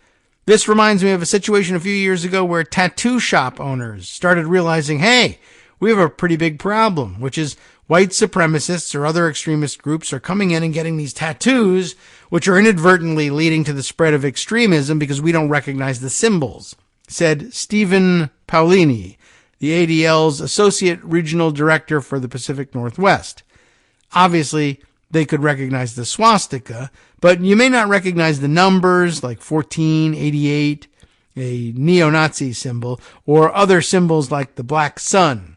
This reminds me of a situation a few years ago where tattoo shop owners started realizing, hey, we have a pretty big problem, which is white supremacists or other extremist groups are coming in and getting these tattoos, which are inadvertently leading to the spread of extremism because we don't recognize the symbols, said Stephen Paolini, the ADL's Associate Regional Director for the Pacific Northwest. Obviously, they could recognize the swastika, but you may not recognize the numbers like 1488, a neo-Nazi symbol, or other symbols like the black sun.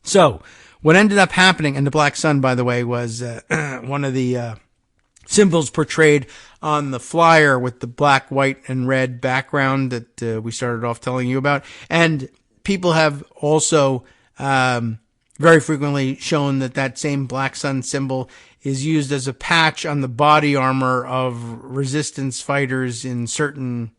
So, what ended up happening, and the black sun, by the way, was one of the symbols portrayed on the flyer with the black, white, and red background that we started off telling you about. And people have also very frequently shown that same black sun symbol is used as a patch on the body armor of resistance fighters in certain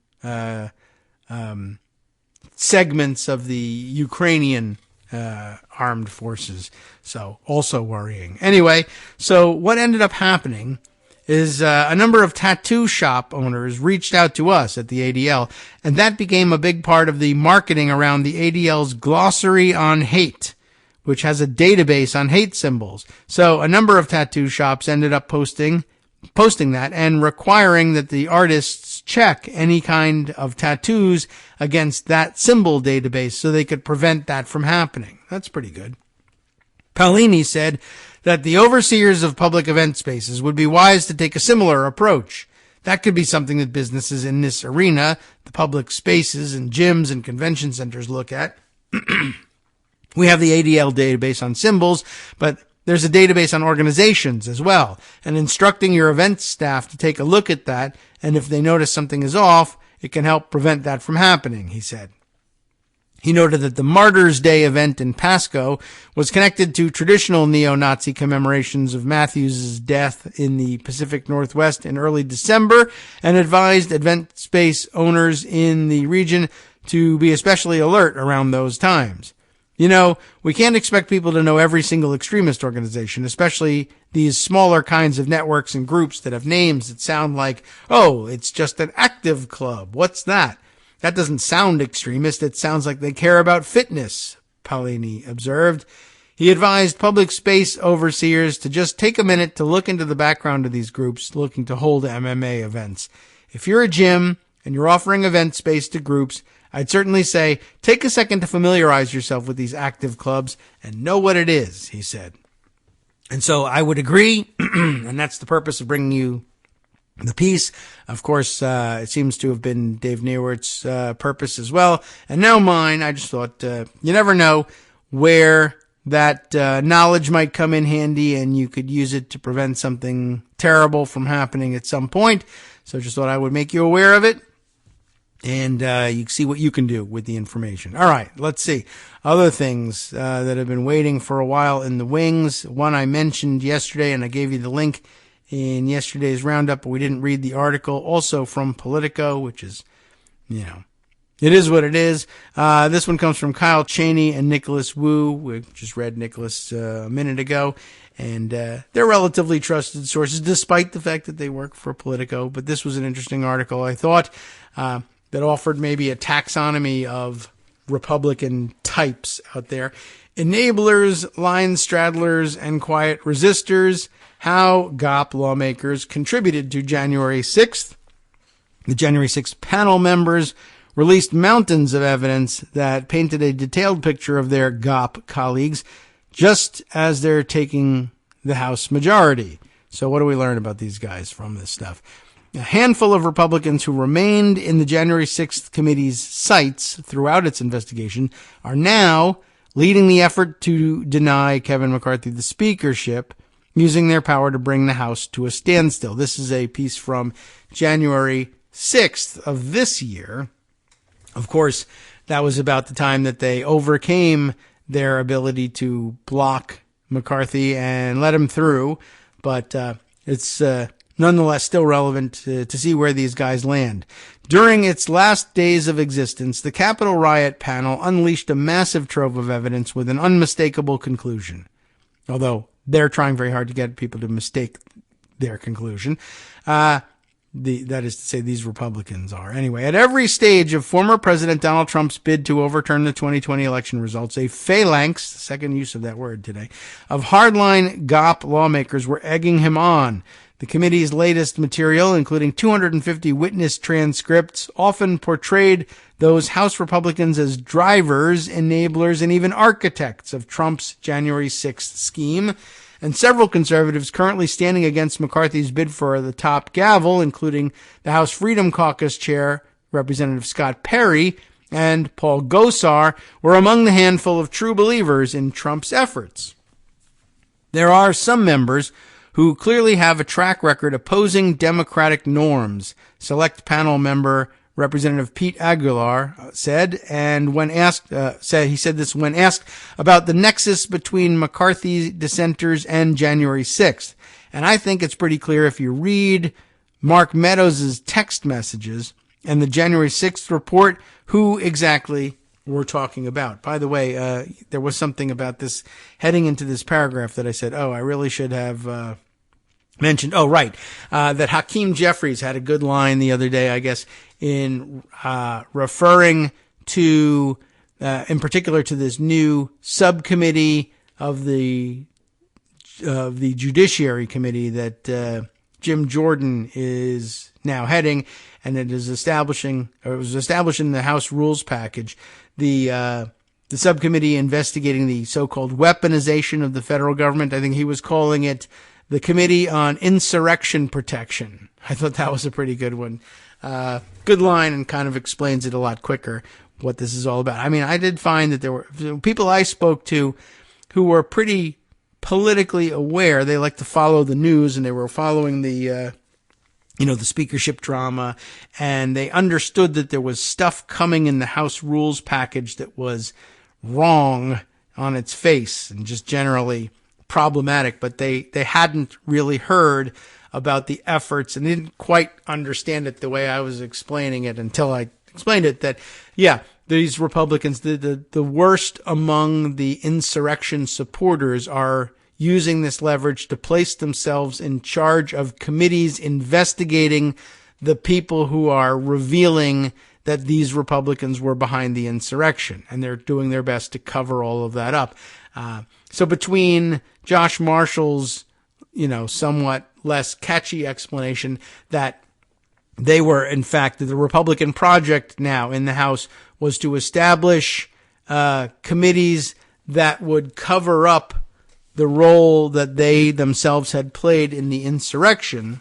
segments of the Ukrainian armed forces. So also worrying. Anyway, so what ended up happening is a number of tattoo shop owners reached out to us at the ADL, and that became a big part of the marketing around the ADL's Glossary on Hate, which has a database on hate symbols. So a number of tattoo shops ended up posting that and requiring that the artists check any kind of tattoos against that symbol database so they could prevent that from happening. That's pretty good. Paolini said that the overseers of public event spaces would be wise to take a similar approach. That could be something that businesses in this arena, the public spaces and gyms and convention centers, look at. We have the ADL database on symbols, but there's a database on organizations as well. And instructing your event staff to take a look at that, and if they notice something is off, it can help prevent that from happening, he said. He noted that the Martyrs' Day event in Pasco was connected to traditional neo-Nazi commemorations of Matthews' death in the Pacific Northwest in early December, and advised event space owners in the region to be especially alert around those times. You know, we can't expect people to know every single extremist organization, especially these smaller kinds of networks and groups that have names that sound like, oh, it's just an active club. What's that? That doesn't sound extremist. It sounds like they care about fitness, Paolini observed. He advised public space overseers to just take a minute to look into the background of these groups looking to hold MMA events. If you're a gym and you're offering event space to groups, I'd certainly say take a second to familiarize yourself with these active clubs and know what it is, he said. And so I would agree, and that's the purpose of bringing you the piece. Of course, it seems to have been Dave Newart's purpose as well, and now mine. I just thought you never know where that knowledge might come in handy, and you could use it to prevent something terrible from happening at some point. So just thought I would make you aware of it. And you can see what you can do with the information. All right, let's see. Other things that have been waiting for a while in the wings. One I mentioned yesterday, and I gave you the link in yesterday's roundup, but we didn't read the article. Also from Politico, which is, it is what it is. This one comes from Kyle Cheney and Nicholas Wu. We just read Nicholas a minute ago. And they're relatively trusted sources, despite the fact that they work for Politico. But this was an interesting article, I thought, that offered maybe a taxonomy of Republican types out there. Enablers, line straddlers, and quiet resistors. How GOP lawmakers contributed to January 6th. The January 6th panel members released mountains of evidence that painted a detailed picture of their GOP colleagues just as they're taking the House majority. So what do we learn about these guys from this stuff? A handful of Republicans who remained in the January 6th committee's sights throughout its investigation are now leading the effort to deny Kevin McCarthy the speakership, using their power to bring the House to a standstill. This is a piece from January 6th of this year. Of course, that was about the time that they overcame their ability to block McCarthy and let him through. But it's nonetheless still relevant to see where these guys land. During its last days of existence, the Capitol riot panel unleashed a massive trove of evidence with an unmistakable conclusion. Although they're trying very hard to get people to mistake their conclusion. that is to say, these Republicans are. Anyway, at every stage of former President Donald Trump's bid to overturn the 2020 election results, a phalanx, second use of that word today, of hardline GOP lawmakers were egging him on. The committee's latest material, including 250 witness transcripts, often portrayed those House Republicans as drivers, enablers, and even architects of Trump's January 6th scheme. And several conservatives currently standing against McCarthy's bid for the top gavel, including the House Freedom Caucus chair, Representative Scott Perry, and Paul Gosar, were among the handful of true believers in Trump's efforts. There are some members who clearly have a track record opposing democratic norms, Select Panel member Representative Pete Aguilar said, and when asked, he said this when asked about the nexus between McCarthy dissenters and January 6th. And I think it's pretty clear if you read Mark Meadows' text messages and the January 6th report, who exactly we're talking about. By the way, there was something about this heading into this paragraph that I said, I really should have, mentioned. Oh, right. That Hakeem Jeffries had a good line the other day, I guess, in referring to, in particular, to this new subcommittee of the Judiciary Committee that Jim Jordan is now heading, and it was established in the House Rules package. The subcommittee investigating the so-called weaponization of the federal government. I think he was calling it the Committee on Insurrection Protection. I thought that was a pretty good one. Good line, and kind of explains it a lot quicker what this is all about. I mean, I did find that there were people I spoke to who were pretty politically aware. They like to follow the news, and they were following the speakership drama, and they understood that there was stuff coming in the House Rules package that was wrong on its face and just generally problematic, but they hadn't really heard about the efforts and didn't quite understand it the way I was explaining it until I explained it, that, these Republicans, the worst among the insurrection supporters, are using this leverage to place themselves in charge of committees investigating the people who are revealing that these Republicans were behind the insurrection, and they're doing their best to cover all of that up. So between Josh Marshall's, somewhat less catchy explanation that they were, in fact, the Republican project now in the House was to establish committees that would cover up the role that they themselves had played in the insurrection,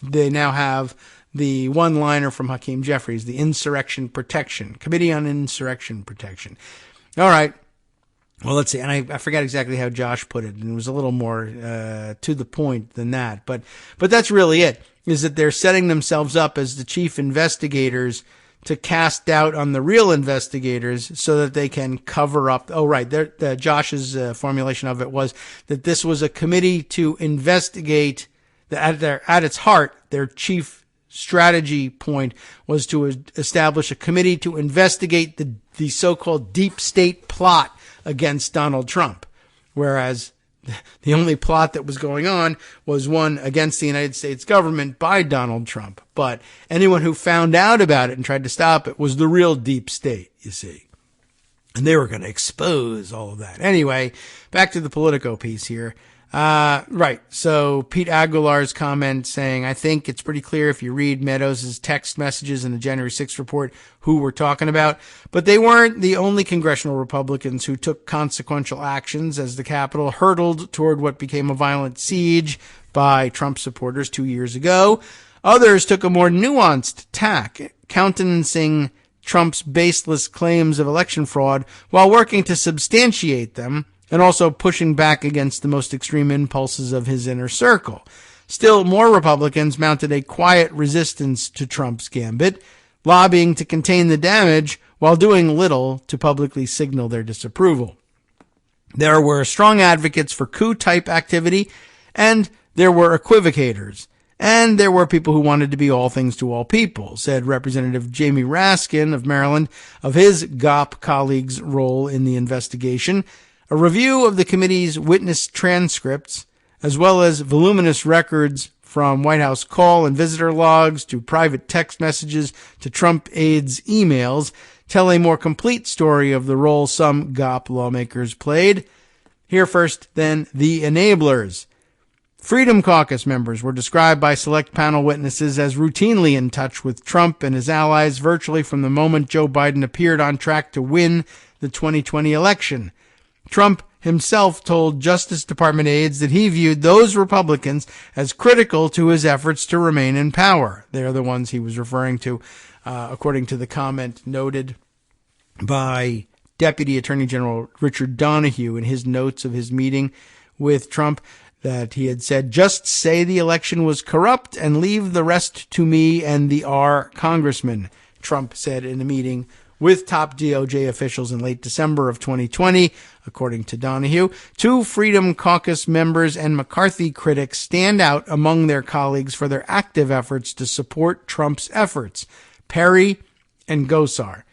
they now have the one-liner from Hakeem Jeffries, the Insurrection Protection, Committee on Insurrection Protection. All right. Well, let's see. And I forgot exactly how Josh put it, and it was a little more to the point than that. But that's really it, is that they're setting themselves up as the chief investigators to cast doubt on the real investigators so that they can cover up. Oh, right. Josh's formulation of it was that this was a committee to investigate, at its heart, their chief strategy point was to establish a committee to investigate the so-called deep state plot against Donald Trump, whereas the only plot that was going on was one against the United States government by Donald Trump. But anyone who found out about it and tried to stop it was the real deep state, you see. And they were going to expose all of that. Anyway, back to the Politico piece here. Right. So Pete Aguilar's comment saying, I think it's pretty clear if you read Meadows' text messages in the January 6th report who we're talking about. But they weren't the only congressional Republicans who took consequential actions as the Capitol hurtled toward what became a violent siege by Trump supporters 2 years ago. Others took a more nuanced tack, countenancing Trump's baseless claims of election fraud while working to substantiate them, and also pushing back against the most extreme impulses of his inner circle. Still, more Republicans mounted a quiet resistance to Trump's gambit, lobbying to contain the damage while doing little to publicly signal their disapproval. There were strong advocates for coup-type activity, and there were equivocators. And there were people who wanted to be all things to all people, said Representative Jamie Raskin of Maryland of his GOP colleagues' role in the investigation. A review of the committee's witness transcripts, as well as voluminous records from White House call and visitor logs to private text messages to Trump aides' emails, tell a more complete story of the role some GOP lawmakers played. Here first, then, the enablers. Freedom Caucus members were described by select panel witnesses as routinely in touch with Trump and his allies virtually from the moment Joe Biden appeared on track to win the 2020 election. Trump himself told Justice Department aides that he viewed those Republicans as critical to his efforts to remain in power. They're the ones he was referring to, according to the comment noted by Deputy Attorney General Richard Donahue in his notes of his meeting with Trump, that he had said, "Just say the election was corrupt and leave the rest to me and the R congressman," Trump said in a meeting with top DOJ officials in late December of 2020, according to Donahue. Two Freedom Caucus members and McCarthy critics stand out among their colleagues for their active efforts to support Trump's efforts: Perry and Gosar.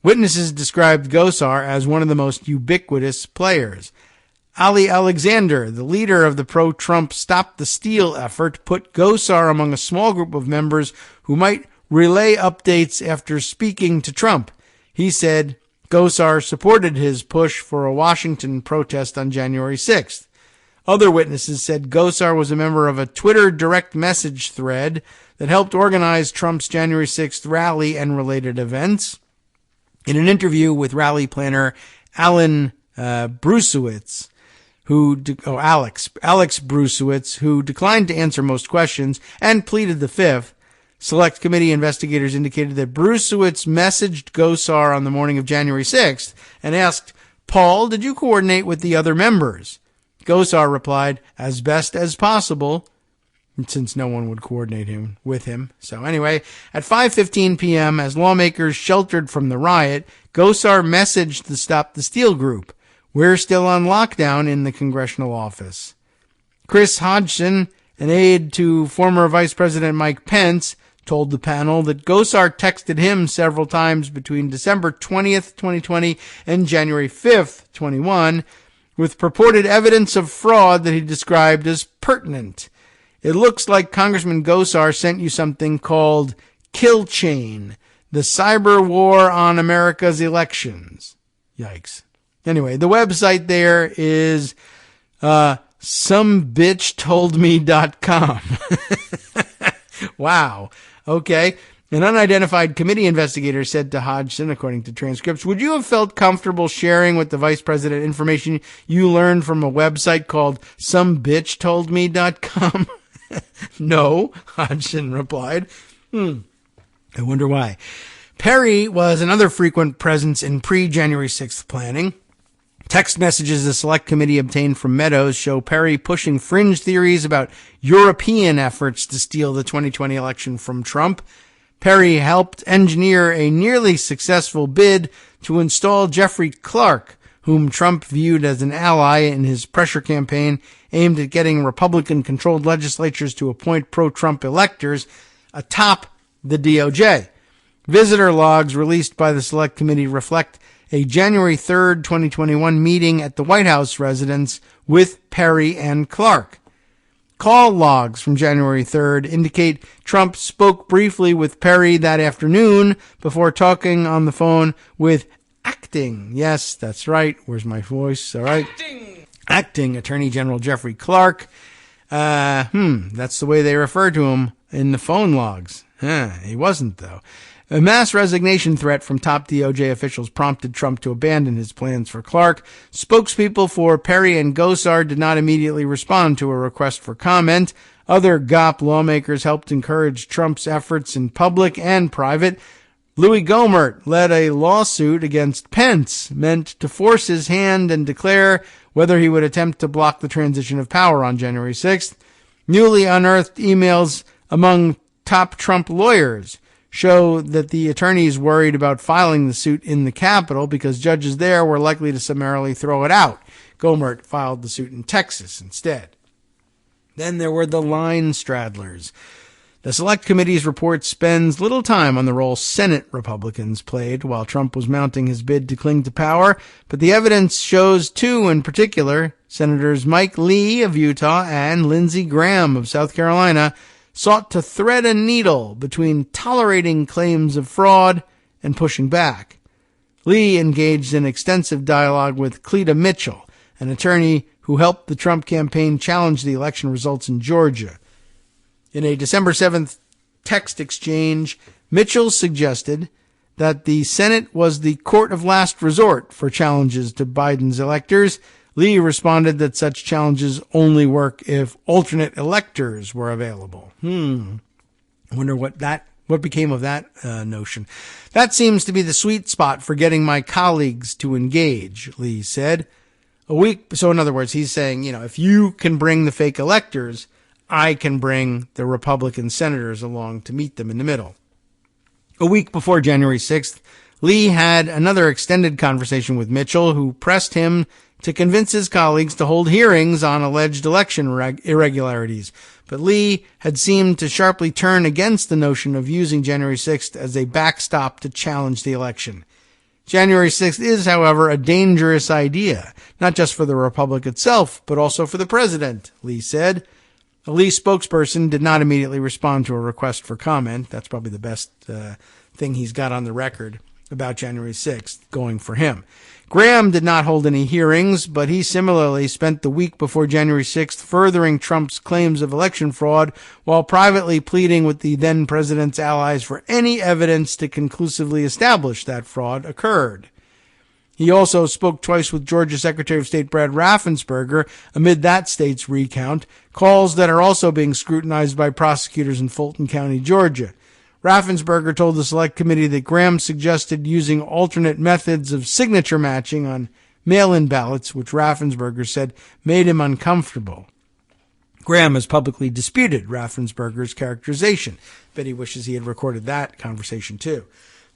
Witnesses described Gosar as one of the most ubiquitous players. Ali Alexander, the leader of the pro-Trump Stop the Steal effort, put Gosar among a small group of members who might relay updates after speaking to Trump. He said Gosar supported his push for a Washington protest on January 6th. Other witnesses said Gosar was a member of a Twitter direct message thread that helped organize Trump's January 6th rally and related events. In an interview with rally planner Alan Brusiewicz, Alex Brusiewicz, who declined to answer most questions and pleaded the fifth, Select Committee investigators indicated that Brusiewicz messaged Gosar on the morning of January 6th and asked, "Paul, did you coordinate with the other members?" Gosar replied, "As best as possible," since no one would coordinate with him. So anyway, at 5:15 p.m., as lawmakers sheltered from the riot, Gosar messaged the Stop the Steal group, "We're still on lockdown," in the congressional office. Chris Hodgson, an aide to former Vice President Mike Pence, told the panel that Gosar texted him several times between December 20th, 2020 and January 5th, 21, with purported evidence of fraud that he described as pertinent. "It looks like Congressman Gosar sent you something called Kill Chain, the cyber war on America's elections." Yikes. Anyway, the website there is somebitchtoldme.com. Wow. Okay. An unidentified committee investigator said to Hodgson, according to transcripts, "Would you have felt comfortable sharing with the vice president information you learned from a website called somebitchtoldme.com?" "No," Hodgson replied. I wonder why. Perry was another frequent presence in pre-January 6th planning. Text messages the Select Committee obtained from Meadows show Perry pushing fringe theories about European efforts to steal the 2020 election from Trump. Perry helped engineer a nearly successful bid to install Jeffrey Clark, whom Trump viewed as an ally in his pressure campaign aimed at getting Republican-controlled legislatures to appoint pro-Trump electors atop the DOJ. Visitor logs released by the Select Committee reflect a January 3rd, 2021 meeting at the White House residence with Perry and Clark. Call logs from January 3rd indicate Trump spoke briefly with Perry that afternoon before talking on the phone with acting. Yes, that's right. Where's my voice? All right. Acting Attorney General Jeffrey Clark. That's the way they refer to him in the phone logs. He wasn't, though. A mass resignation threat from top DOJ officials prompted Trump to abandon his plans for Clark. Spokespeople for Perry and Gosar did not immediately respond to a request for comment. Other GOP lawmakers helped encourage Trump's efforts in public and private. Louis Gohmert led a lawsuit against Pence, meant to force his hand and declare whether he would attempt to block the transition of power on January 6th. Newly unearthed emails among top Trump lawyers show that the attorneys worried about filing the suit in the Capitol because judges there were likely to summarily throw it out. Gohmert filed the suit in Texas instead. Then there were the line straddlers. The Select Committee's report spends little time on the role Senate Republicans played while Trump was mounting his bid to cling to power, but the evidence shows two in particular, Senators Mike Lee of Utah and Lindsey Graham of South Carolina, sought to thread a needle between tolerating claims of fraud and pushing back. Lee engaged in extensive dialogue with Cleta Mitchell, an attorney who helped the Trump campaign challenge the election results in Georgia. In a December 7th text exchange, Mitchell suggested that the Senate was the court of last resort for challenges to Biden's electors. Lee responded that such challenges only work if alternate electors were available. I wonder what became of that notion. That seems to be the sweet spot for getting my colleagues to engage, Lee said. So in other words, he's saying, if you can bring the fake electors, I can bring the Republican senators along to meet them in the middle. A week before January 6th, Lee had another extended conversation with Mitchell, who pressed him to convince his colleagues to hold hearings on alleged election irregularities. But Lee had seemed to sharply turn against the notion of using January 6th as a backstop to challenge the election. January 6th is, however, a dangerous idea, not just for the republic itself, but also for the president, Lee said. The Lee spokesperson did not immediately respond to a request for comment. That's probably the best thing he's got on the record about January 6th going for him. Graham did not hold any hearings, but he similarly spent the week before January 6th furthering Trump's claims of election fraud while privately pleading with the then president's allies for any evidence to conclusively establish that fraud occurred. He also spoke twice with Georgia Secretary of State Brad Raffensperger amid that state's recount, calls that are also being scrutinized by prosecutors in Fulton County, Georgia. Raffensperger told the Select Committee that Graham suggested using alternate methods of signature matching on mail-in ballots, which Raffensperger said made him uncomfortable. Graham has publicly disputed Raffensperger's characterization, but he wishes he had recorded that conversation too.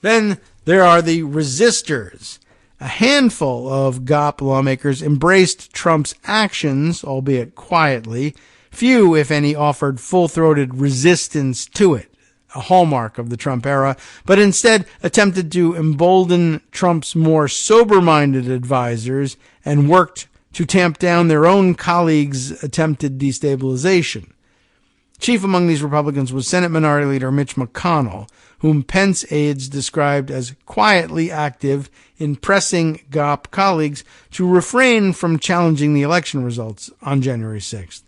Then there are the resistors. A handful of GOP lawmakers embraced Trump's actions, albeit quietly. Few, if any, offered full-throated resistance to it, a hallmark of the Trump era, but instead attempted to embolden Trump's more sober-minded advisors and worked to tamp down their own colleagues' attempted destabilization. Chief among these Republicans was Senate Minority Leader Mitch McConnell, whom Pence aides described as quietly active in pressing GOP colleagues to refrain from challenging the election results on January 6th.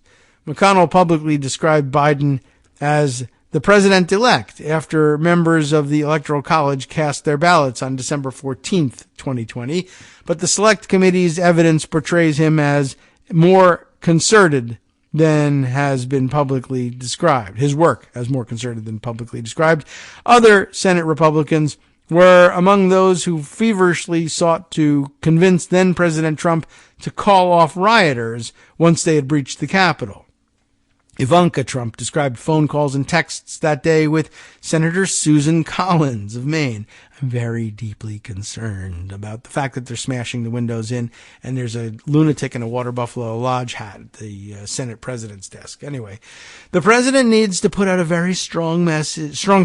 McConnell publicly described Biden as the president-elect after members of the Electoral College cast their ballots on December 14th, 2020, but the Select Committee's evidence portrays him as more concerted than has been publicly described. His work as more concerted than publicly described. Other Senate Republicans were among those who feverishly sought to convince then-President Trump to call off rioters once they had breached the Capitol. Ivanka Trump described phone calls and texts that day with Senator Susan Collins of Maine. I'm very deeply concerned about the fact that they're smashing the windows in and there's a lunatic in a Water Buffalo Lodge hat at the Senate president's desk. Anyway, the president needs to put out a very strong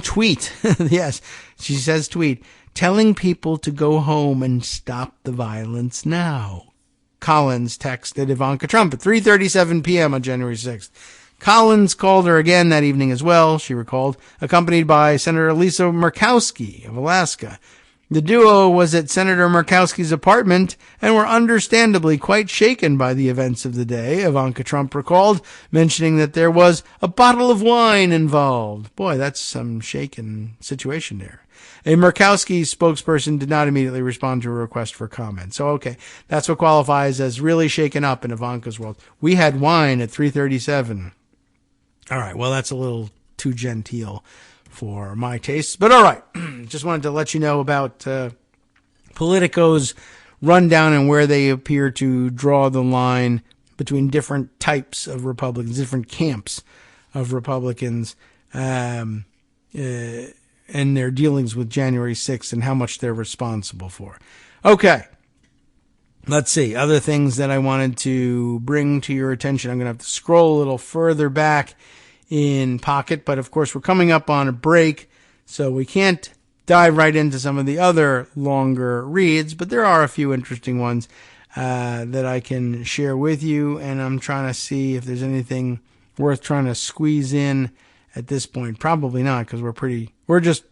tweet. Yes, she says tweet, telling people to go home and stop the violence now. Collins texted Ivanka Trump at 3:37 p.m. on January 6th. Collins called her again that evening as well, she recalled, accompanied by Senator Lisa Murkowski of Alaska. The duo was at Senator Murkowski's apartment and were understandably quite shaken by the events of the day, Ivanka Trump recalled, mentioning that there was a bottle of wine involved. Boy, that's some shaken situation there. A Murkowski spokesperson did not immediately respond to a request for comment. So, okay, that's what qualifies as really shaken up in Ivanka's world. We had wine at 3:37. All right, well, that's a little too genteel for my tastes, but all right. Just wanted to let you know about Politico's rundown and where they appear to draw the line between different types of Republicans, different camps of Republicans, and their dealings with January 6th and how much they're responsible for. Okay. Let's see. Other things that I wanted to bring to your attention. I'm going to have to scroll a little further back in pocket. But of course, we're coming up on a break, so we can't dive right into some of the other longer reads, but there are a few interesting ones that I can share with you, and I'm trying to see if there's anything worth trying to squeeze in at this point. Probably not, because we're just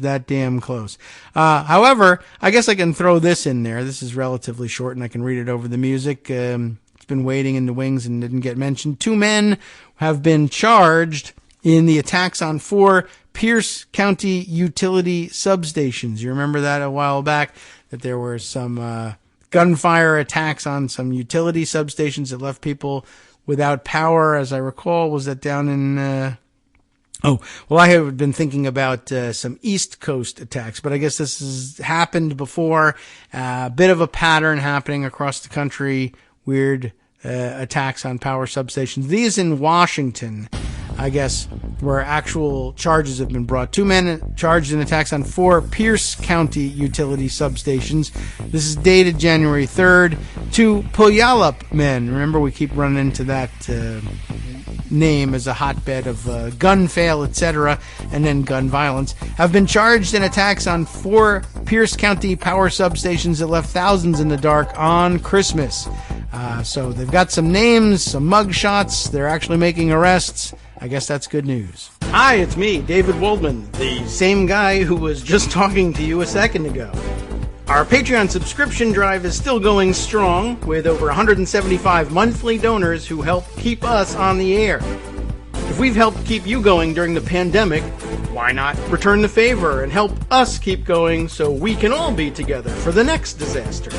that damn close. However, I guess I can throw this in there. This is relatively short, and I can read it over the music. It's been waiting in the wings and didn't get mentioned. 2 men have been charged in the attacks on 4 Pierce County utility substations. You remember that a while back, that there were some gunfire attacks on some utility substations that left people without power. As I recall, was that down in... I have been thinking about some East Coast attacks, but I guess this has happened before. A bit of a pattern happening across the country. Weird attacks on power substations. These in Washington, I guess, where actual charges have been brought. 2 men charged in attacks on 4 Pierce County utility substations. This is dated January 3rd. 2 Puyallup men. Remember, we keep running into that name as a hotbed of gun fail, etc., and then gun violence, have been charged in attacks on 4 Pierce County power substations that left thousands in the dark on Christmas. So they've got some names, some mug shots. They're actually making arrests. I guess that's good news. Hi, it's me, David Waldman, the same guy who was just talking to you a second ago. Our Patreon subscription drive is still going strong, with over 175 monthly donors who help keep us on the air. If we've helped keep you going during the pandemic, why not return the favor and help us keep going so we can all be together for the next disaster?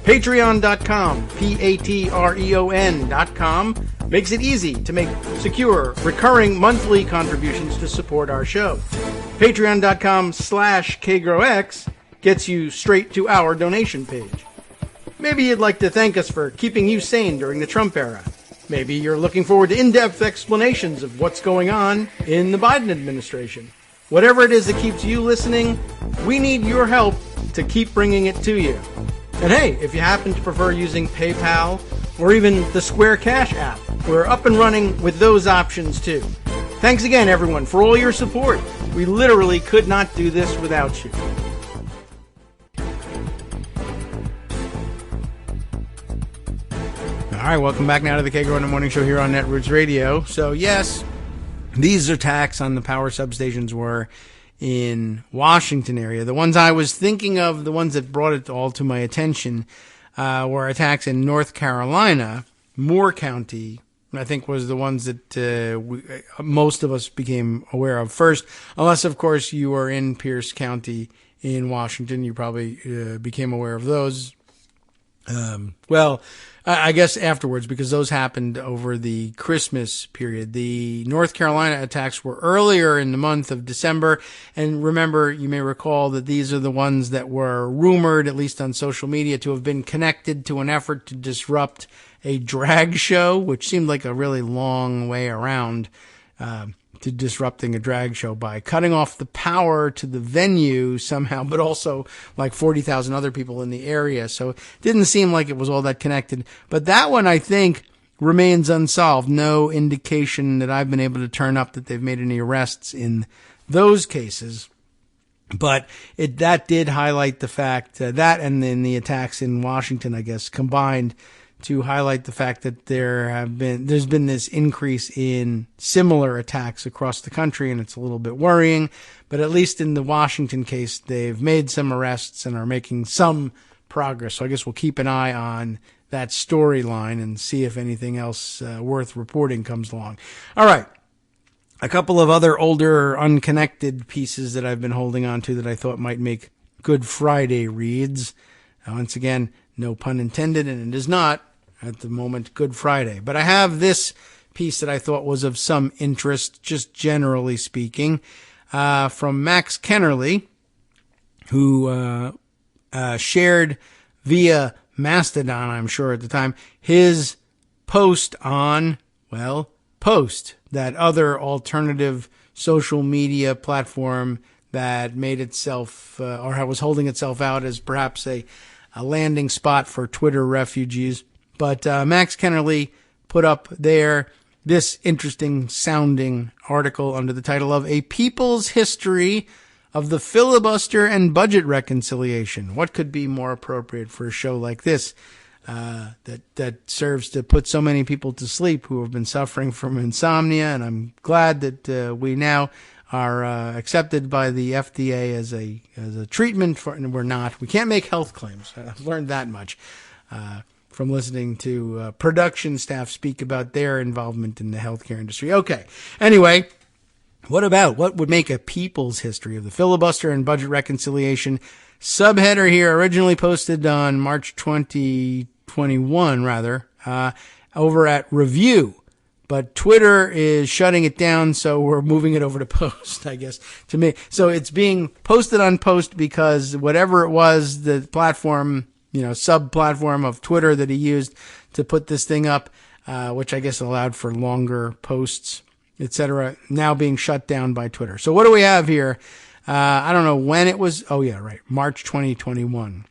Patreon.com, Patreon.com, makes it easy to make secure, recurring monthly contributions to support our show. Patreon.com/KagroX gets you straight to our donation page. Maybe you'd like to thank us for keeping you sane during the Trump era. Maybe you're looking forward to in-depth explanations of what's going on in the Biden administration. Whatever it is that keeps you listening, we need your help to keep bringing it to you. And hey, if you happen to prefer using PayPal or even the Square Cash app, we're up and running with those options too. Thanks again, everyone, for all your support. We literally could not do this without you. All right, welcome back now to the Kagro in the Morning Show here on Netroots Radio. So yes, these attacks on the power substations were in Washington area. The ones I was thinking of, the ones that brought it all to my attention, were attacks in North Carolina. Moore County, I think, was the ones that most of us became aware of first. Unless, of course, you are in Pierce County in Washington, you probably became aware of those. I guess afterwards, because those happened over the Christmas period. The North Carolina attacks were earlier in the month of December. And remember, you may recall that these are the ones that were rumored, at least on social media, to have been connected to an effort to disrupt a drag show, which seemed like a really long way around to disrupting a drag show by cutting off the power to the venue somehow, but also like 40,000 other people in the area. So it didn't seem like it was all that connected. But that one, I think, remains unsolved. No indication that I've been able to turn up that they've made any arrests in those cases. But that did highlight the fact that, and then the attacks in Washington, I guess, combined to highlight the fact that there's been this increase in similar attacks across the country, and it's a little bit worrying. But at least in the Washington case, they've made some arrests and are making some progress. So I guess we'll keep an eye on that storyline and see if anything else worth reporting comes along. All right. A couple of other older, unconnected pieces that I've been holding on to that I thought might make Good Friday reads. Once again, no pun intended, and it is not, at the moment, Good Friday. But I have this piece that I thought was of some interest, just generally speaking, from Max Kennerly, who shared via Mastodon, I'm sure at the time, his post on, Post, that other alternative social media platform that made itself, or was holding itself out as perhaps a landing spot for Twitter refugees. But Max Kennerly put up there this interesting sounding article under the title of A People's History of the Filibuster and Budget Reconciliation. What could be more appropriate for a show like this that serves to put so many people to sleep who have been suffering from insomnia? And I'm glad that we now are accepted by the FDA as a treatment for, and we're not. We can't make health claims. I've learned that much from listening to production staff speak about their involvement in the healthcare industry. Okay. Anyway, what would make a people's history of the filibuster and budget reconciliation? Subheader here, originally posted on March 2021, over at Review. But Twitter is shutting it down, so we're moving it over to Post, I guess, to me. So it's being posted on Post because whatever it was, the platform, sub-platform of Twitter that he used to put this thing up, which I guess allowed for longer posts, etc., now being shut down by Twitter. So what do we have here? I don't know when it was. Oh, yeah, right. March 2021.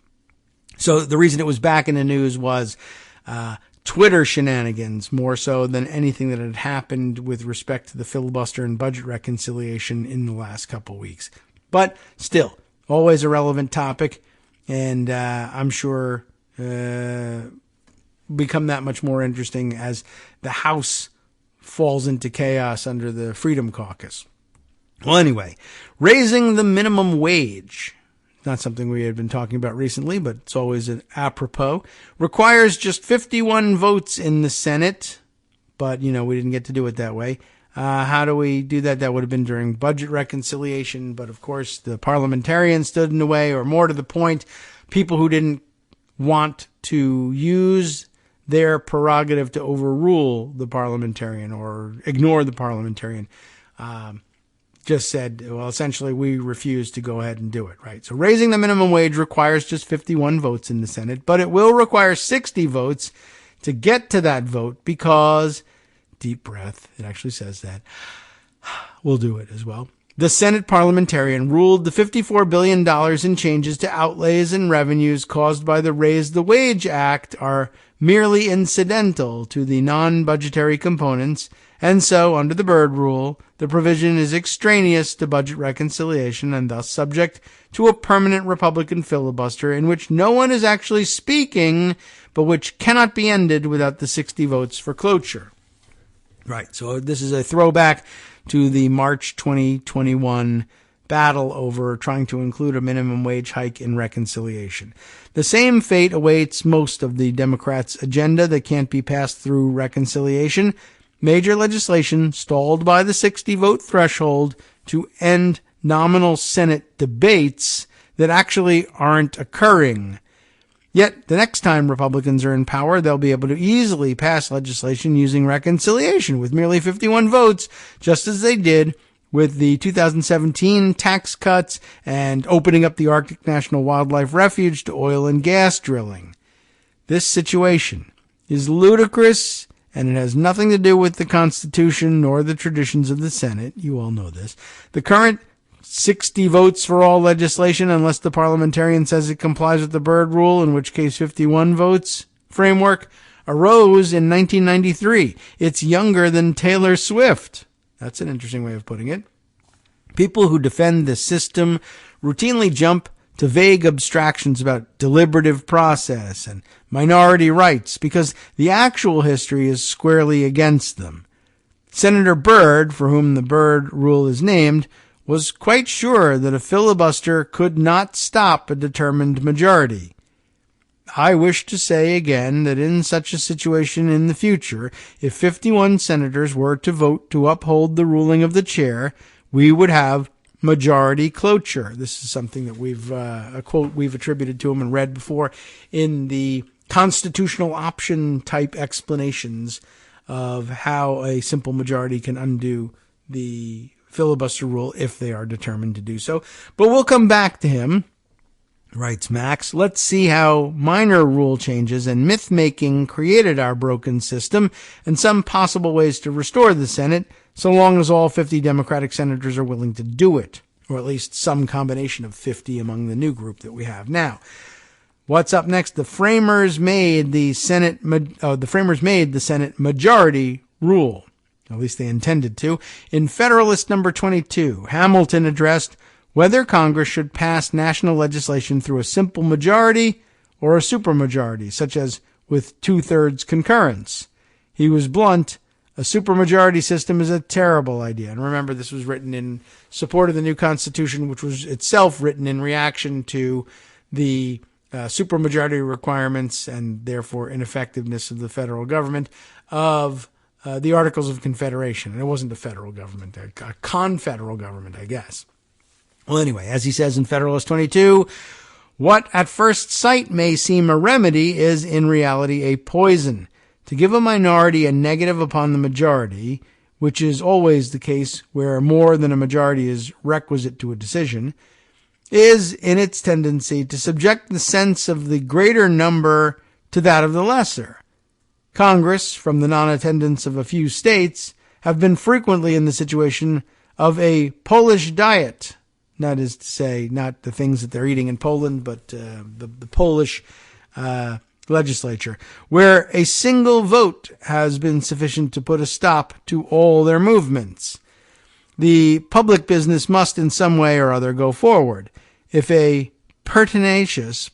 So the reason it was back in the news was Twitter shenanigans more so than anything that had happened with respect to the filibuster and budget reconciliation in the last couple weeks. But still, always a relevant topic, and I'm sure become that much more interesting as the House falls into chaos under the Freedom Caucus. Well, anyway, raising the minimum wage, not something we had been talking about recently, but it's always an apropos, requires just 51 votes in the Senate, but, we didn't get to do it that way. How do we do that? That would have been during budget reconciliation, but of course the parliamentarians stood in the way, or more to the point, people who didn't want to use their prerogative to overrule the parliamentarian or ignore the parliamentarian, just said, well, essentially, we refuse to go ahead and do it, right? So raising the minimum wage requires just 51 votes in the Senate, but it will require 60 votes to get to that vote because, deep breath, it actually says that. We'll do it as well. The Senate parliamentarian ruled the $54 billion in changes to outlays and revenues caused by the Raise the Wage Act are merely incidental to the non-budgetary components, and so, under the Byrd Rule, the provision is extraneous to budget reconciliation and thus subject to a permanent Republican filibuster in which no one is actually speaking, but which cannot be ended without the 60 votes for cloture. Right, so this is a throwback to the March 2021 battle over trying to include a minimum wage hike in reconciliation. The same fate awaits most of the Democrats' agenda that can't be passed through reconciliation. Major legislation stalled by the 60-vote threshold to end nominal Senate debates that actually aren't occurring. Yet, the next time Republicans are in power, they'll be able to easily pass legislation using reconciliation with merely 51 votes, just as they did with the 2017 tax cuts and opening up the Arctic National Wildlife Refuge to oil and gas drilling. This situation is ludicrous, and it has nothing to do with the Constitution nor the traditions of the Senate. You all know this. The current 60 votes for all legislation, unless the parliamentarian says it complies with the Byrd Rule, in which case 51 votes framework, arose in 1993. It's younger than Taylor Swift. That's an interesting way of putting it. People who defend the system routinely jump to vague abstractions about deliberative process and minority rights because the actual history is squarely against them. Senator Byrd, for whom the Byrd Rule is named, was quite sure that a filibuster could not stop a determined majority. I wish to say again that in such a situation in the future, if 51 senators were to vote to uphold the ruling of the chair, we would have majority cloture. This is something that a quote we've attributed to him and read before in the constitutional option type explanations of how a simple majority can undo the filibuster rule if they are determined to do so. But we'll come back to him, writes Max. Let's see how minor rule changes and myth-making created our broken system and some possible ways to restore the Senate, so long as all 50 Democratic senators are willing to do it, or at least some combination of 50 among the new group that we have now. What's up next? The framers made the Senate majority rule. At least they intended to. In Federalist number 22, Hamilton addressed whether Congress should pass national legislation through a simple majority or a supermajority, such as with two-thirds concurrence. He was blunt. A supermajority system is a terrible idea. And remember, this was written in support of the new Constitution, which was itself written in reaction to the supermajority requirements and therefore ineffectiveness of the federal government of the Articles of Confederation. And it wasn't a federal government, a confederal government, I guess. Well, anyway, as he says in Federalist 22, what at first sight may seem a remedy is in reality a poison. To give a minority a negative upon the majority, which is always the case where more than a majority is requisite to a decision, is in its tendency to subject the sense of the greater number to that of the lesser. Congress, from the non-attendance of a few states, have been frequently in the situation of a Polish diet. That is to say, not the things that they're eating in Poland, but the Polish legislature, where a single vote has been sufficient to put a stop to all their movements. The public business must in some way or other go forward. If a pertinacious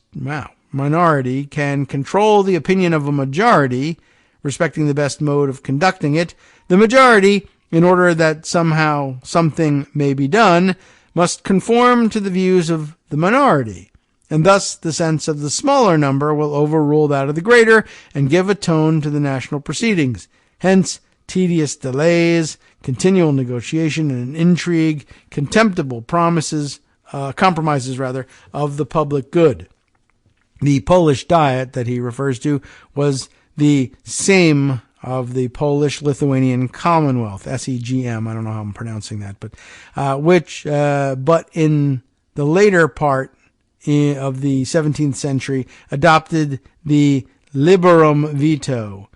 minority can control the opinion of a majority, respecting the best mode of conducting it, the majority, in order that somehow something may be done, must conform to the views of the minority, and thus the sense of the smaller number will overrule that of the greater and give a tone to the national proceedings. Hence, tedious delays, continual negotiation and intrigue, contemptible compromises of the public good. The Polish Diet that he refers to was the same of the Polish-Lithuanian Commonwealth, SEGM. I don't know how I'm pronouncing that, but but in the later part of the 17th century adopted the liberum veto,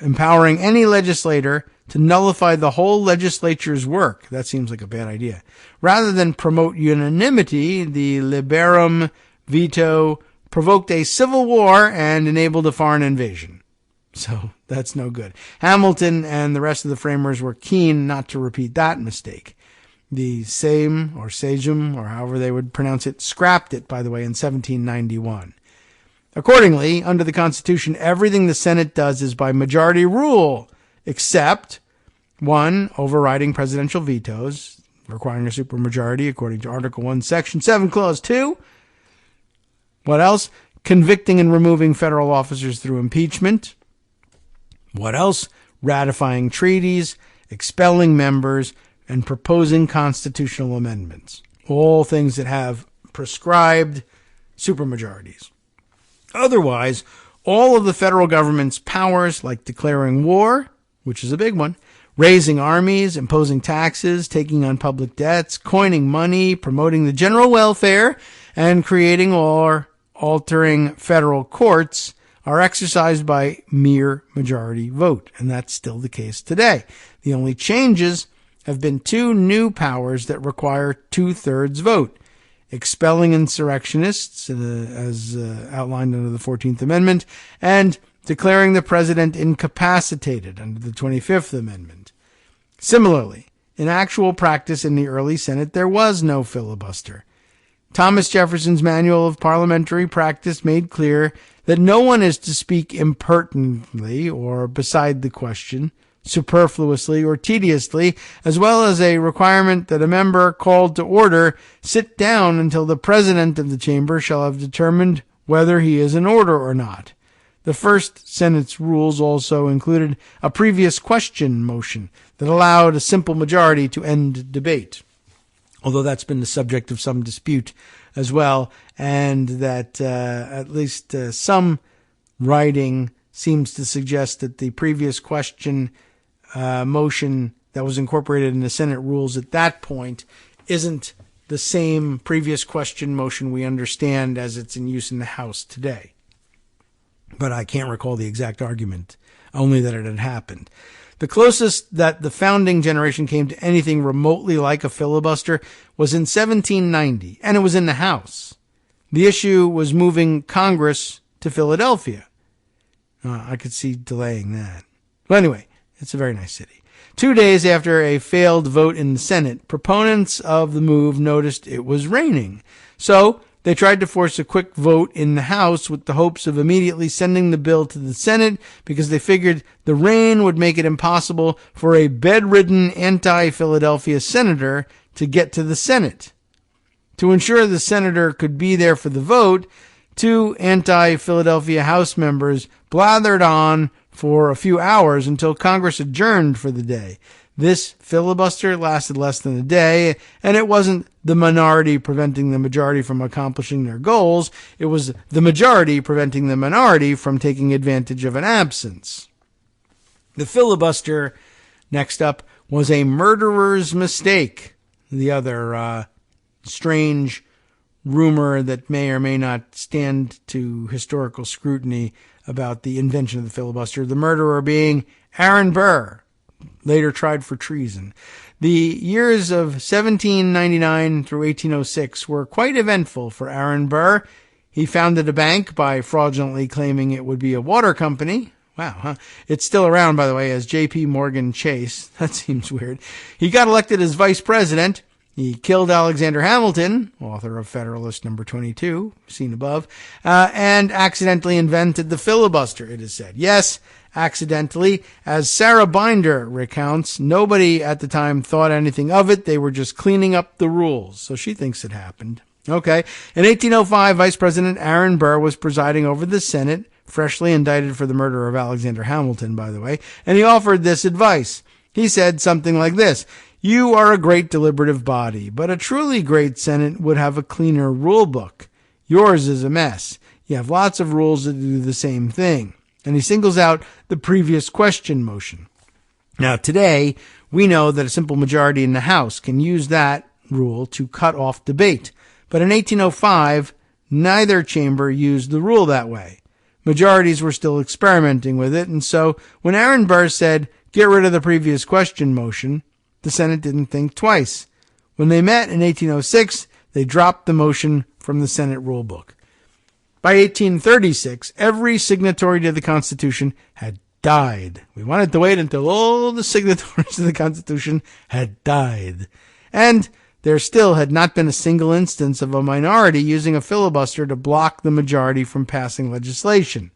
empowering any legislator to nullify the whole legislature's work. That seems like a bad idea. Rather than promote unanimity, the liberum veto provoked a civil war and enabled a foreign invasion. So that's no good. Hamilton and the rest of the framers were keen not to repeat that mistake. The Sejm, or Sejm, or however they would pronounce it, scrapped it, by the way, in 1791. Accordingly, under the Constitution, everything the Senate does is by majority rule, except 1, overriding presidential vetoes, requiring a supermajority according to Article 1, Section 7, Clause 2. What else? Convicting and removing federal officers through impeachment. What else? Ratifying treaties, expelling members, and proposing constitutional amendments. All things that have prescribed supermajorities. Otherwise, all of the federal government's powers, like declaring war, which is a big one, raising armies, imposing taxes, taking on public debts, coining money, promoting the general welfare, and creating or altering federal courts, are exercised by mere majority vote, and that's still the case today. The only changes have been 2 new powers that require 2/3 vote: expelling insurrectionists, as outlined under the 14th Amendment, and declaring the president incapacitated under the 25th Amendment. Similarly, in actual practice in the early Senate, there was no filibuster. Thomas Jefferson's Manual of Parliamentary Practice made clear that no one is to speak impertinently or beside the question, superfluously or tediously, as well as a requirement that a member called to order sit down until the president of the chamber shall have determined whether he is in order or not. The first Senate's rules also included a previous question motion that allowed a simple majority to end debate, although that's been the subject of some dispute as well, and that at least some writing seems to suggest that the previous question motion that was incorporated in the Senate rules at that point isn't the same previous question motion we understand as it's in use in the House today. But I can't recall the exact argument, only that it had happened. The closest that the founding generation came to anything remotely like a filibuster was in 1790, and it was in the House. The issue was moving Congress to Philadelphia. I could see delaying that. But anyway, it's a very nice city. 2 days after a failed vote in the Senate, proponents of the move noticed it was raining. So they tried to force a quick vote in the House with the hopes of immediately sending the bill to the Senate because they figured the rain would make it impossible for a bedridden anti-Philadelphia senator to get to the Senate. To ensure the senator could be there for the vote, 2 anti-Philadelphia House members blathered on for a few hours until Congress adjourned for the day. This filibuster lasted less than a day, and it wasn't the minority preventing the majority from accomplishing their goals. It was the majority preventing the minority from taking advantage of an absence. The filibuster, next up, was a murderer's mistake. The other strange rumor that may or may not stand to historical scrutiny about the invention of the filibuster. The murderer being Aaron Burr, later tried for treason. The years of 1799 through 1806 were quite eventful for Aaron Burr. He founded a bank by fraudulently claiming it would be a water company. Wow, huh? It's still around, by the way, as J.P. Morgan Chase. That seems weird. He got elected as vice president. He killed Alexander Hamilton, author of Federalist Number 22, seen above, and accidentally invented the filibuster, it is said. Yes, accidentally. As Sarah Binder recounts, nobody at the time thought anything of it. They were just cleaning up the rules. So she thinks it happened. Okay. In 1805, Vice President Aaron Burr was presiding over the Senate, freshly indicted for the murder of Alexander Hamilton, by the way, and he offered this advice. He said something like this: "You are a great deliberative body, but a truly great Senate would have a cleaner rule book. Yours is a mess. You have lots of rules that do the same thing." And he singles out the previous question motion. Now, today, we know that a simple majority in the House can use that rule to cut off debate. But in 1805, neither chamber used the rule that way. Majorities were still experimenting with it, and so when Aaron Burr said, "Get rid of the previous question motion," the Senate didn't think twice. When they met in 1806, they dropped the motion from the Senate rule book. By 1836, every signatory to the Constitution had died. We wanted to wait until all the signatories to the Constitution had died. And there still had not been a single instance of a minority using a filibuster to block the majority from passing legislation.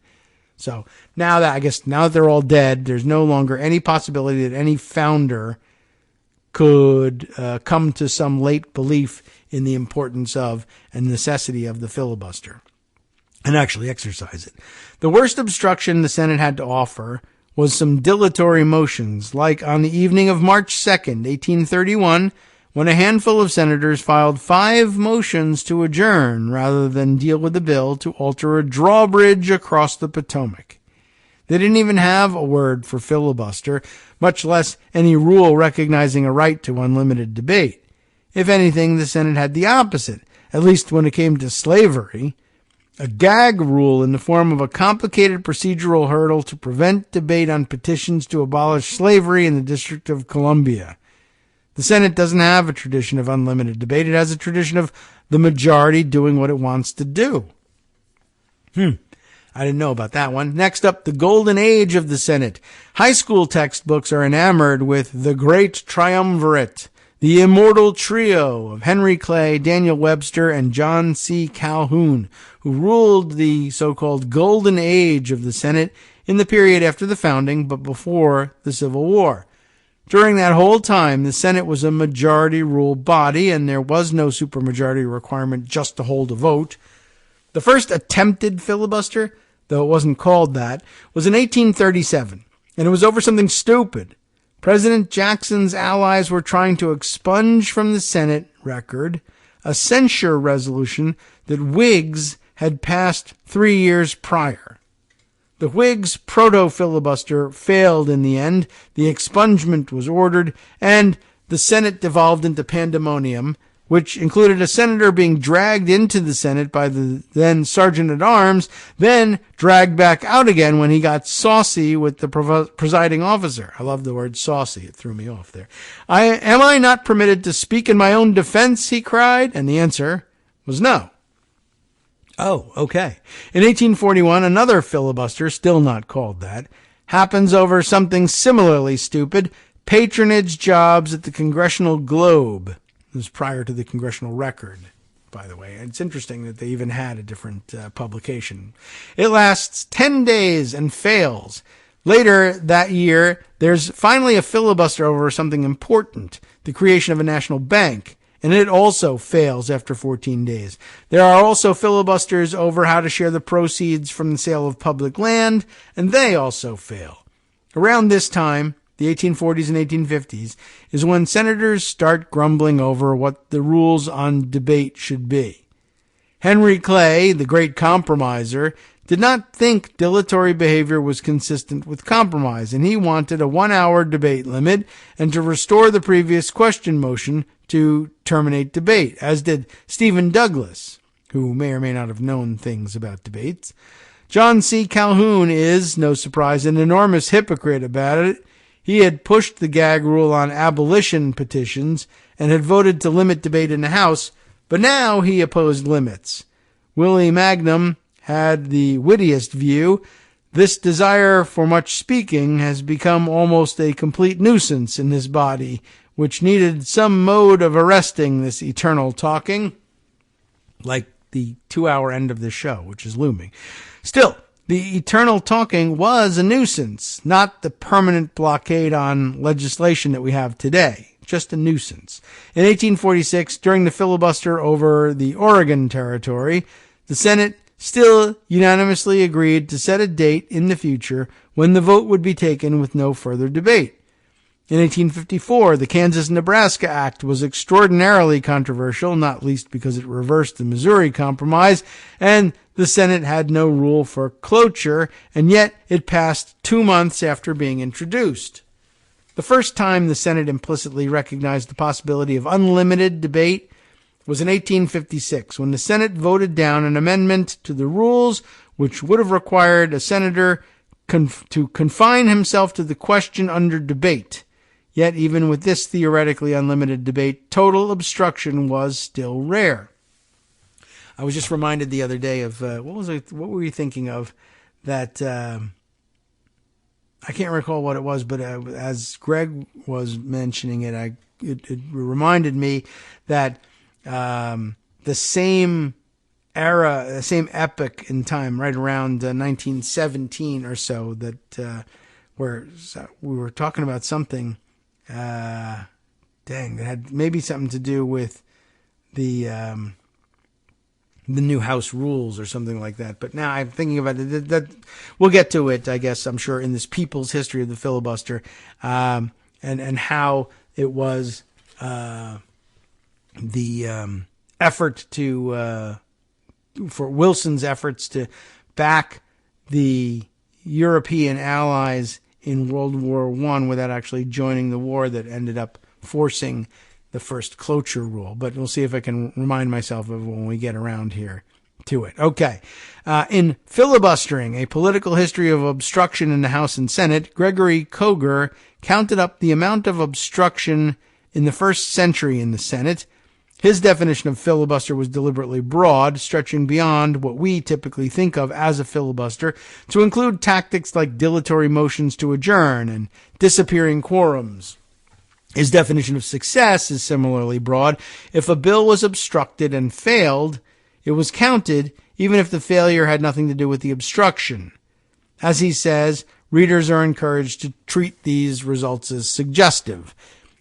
So now that they're all dead, there's no longer any possibility that any founder could come to some late belief in the importance of and necessity of the filibuster and actually exercise it. The worst obstruction the Senate had to offer was some dilatory motions, like on the evening of March 2nd, 1831, when a handful of senators filed 5 motions to adjourn rather than deal with the bill to alter a drawbridge across the Potomac. They didn't even have a word for filibuster, much less any rule recognizing a right to unlimited debate. If anything, the Senate had the opposite, at least when it came to slavery. A gag rule in the form of a complicated procedural hurdle to prevent debate on petitions to abolish slavery in the District of Columbia. The Senate doesn't have a tradition of unlimited debate. It has a tradition of the majority doing what it wants to do. I didn't know about that one. Next up, the golden age of the Senate. High school textbooks are enamored with the great triumvirate, the immortal trio of Henry Clay, Daniel Webster, and John C. Calhoun, who ruled the so-called golden age of the Senate in the period after the founding but before the Civil War. During that whole time, the Senate was a majority-rule body, and there was no supermajority requirement just to hold a vote. The first attempted filibuster, though it wasn't called that, was in 1837, and it was over something stupid. President Jackson's allies were trying to expunge from the Senate record a censure resolution that Whigs had passed 3 years prior. The Whigs' proto-filibuster failed in the end, the expungement was ordered, and the Senate devolved into pandemonium, which included a senator being dragged into the Senate by the then Sergeant-at-Arms, then dragged back out again when he got saucy with the presiding officer. I love the word saucy. It threw me off there. Am I not permitted to speak in my own defense? He cried. And the answer was no. Oh, okay. In 1841, another filibuster, still not called that, happens over something similarly stupid, patronage jobs at the Congressional Globe. This was prior to the Congressional Record, by the way. It's interesting that they even had a different publication. It lasts 10 days and fails. Later that year, there's finally a filibuster over something important, the creation of a national bank, and it also fails after 14 days. There are also filibusters over how to share the proceeds from the sale of public land, and they also fail. Around this time, the 1840s and 1850s, is when senators start grumbling over what the rules on debate should be. Henry Clay, the great compromiser, did not think dilatory behavior was consistent with compromise, and he wanted a 1-hour debate limit and to restore the previous question motion to terminate debate, as did Stephen Douglas, who may or may not have known things about debates. John C. Calhoun is, no surprise, an enormous hypocrite about it. He had pushed the gag rule on abolition petitions and had voted to limit debate in the House, but now he opposed limits. Willie Magnum had the wittiest view. This desire for much speaking has become almost a complete nuisance in his body, which needed some mode of arresting this eternal talking, like the 2-hour end of the show, which is looming. Still, the eternal talking was a nuisance, not the permanent blockade on legislation that we have today. Just a nuisance. In 1846, during the filibuster over the Oregon Territory, the Senate still unanimously agreed to set a date in the future when the vote would be taken with no further debate. In 1854, the Kansas-Nebraska Act was extraordinarily controversial, not least because it reversed the Missouri Compromise, and the Senate had no rule for cloture, and yet it passed 2 months after being introduced. The first time the Senate implicitly recognized the possibility of unlimited debate was in 1856, when the Senate voted down an amendment to the rules which would have required a senator to confine himself to the question under debate. Yet even with this theoretically unlimited debate, total obstruction was still rare. I was just reminded the other day of, what were you thinking of that, I can't recall what it was, but as Greg was mentioning it, it reminded me that the same era, the same epoch in time, right around 1917 or so, that where we were talking about something, that had maybe something to do with the new House rules or something like that. But now I'm thinking about it. That we'll get to it, I guess, I'm sure, in this people's history of the filibuster, and how it was the effort for Wilson's efforts to back the European allies in World War I without actually joining the war that ended up forcing the first cloture rule. But we'll see if I can remind myself of when we get around here to it. Okay. In Filibustering, a political history of obstruction in the House and Senate, Gregory Kagro counted up the amount of obstruction in the first century in the Senate. His definition of filibuster was deliberately broad, stretching beyond what we typically think of as a filibuster to include tactics like dilatory motions to adjourn and disappearing quorums. His definition of success is similarly broad. If a bill was obstructed and failed, it was counted even if the failure had nothing to do with the obstruction. As he says, readers are encouraged to treat these results as suggestive.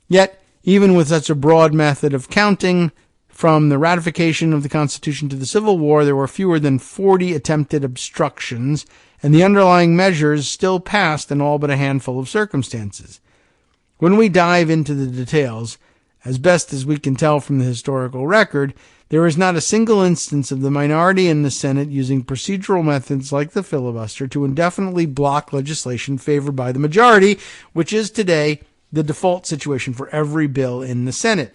Yet, even with such a broad method of counting, from the ratification of the Constitution to the Civil War, there were fewer than 40 attempted obstructions, and the underlying measures still passed in all but a handful of circumstances. When we dive into the details, as best as we can tell from the historical record, there is not a single instance of the minority in the Senate using procedural methods like the filibuster to indefinitely block legislation favored by the majority, which is today the default situation for every bill in the Senate.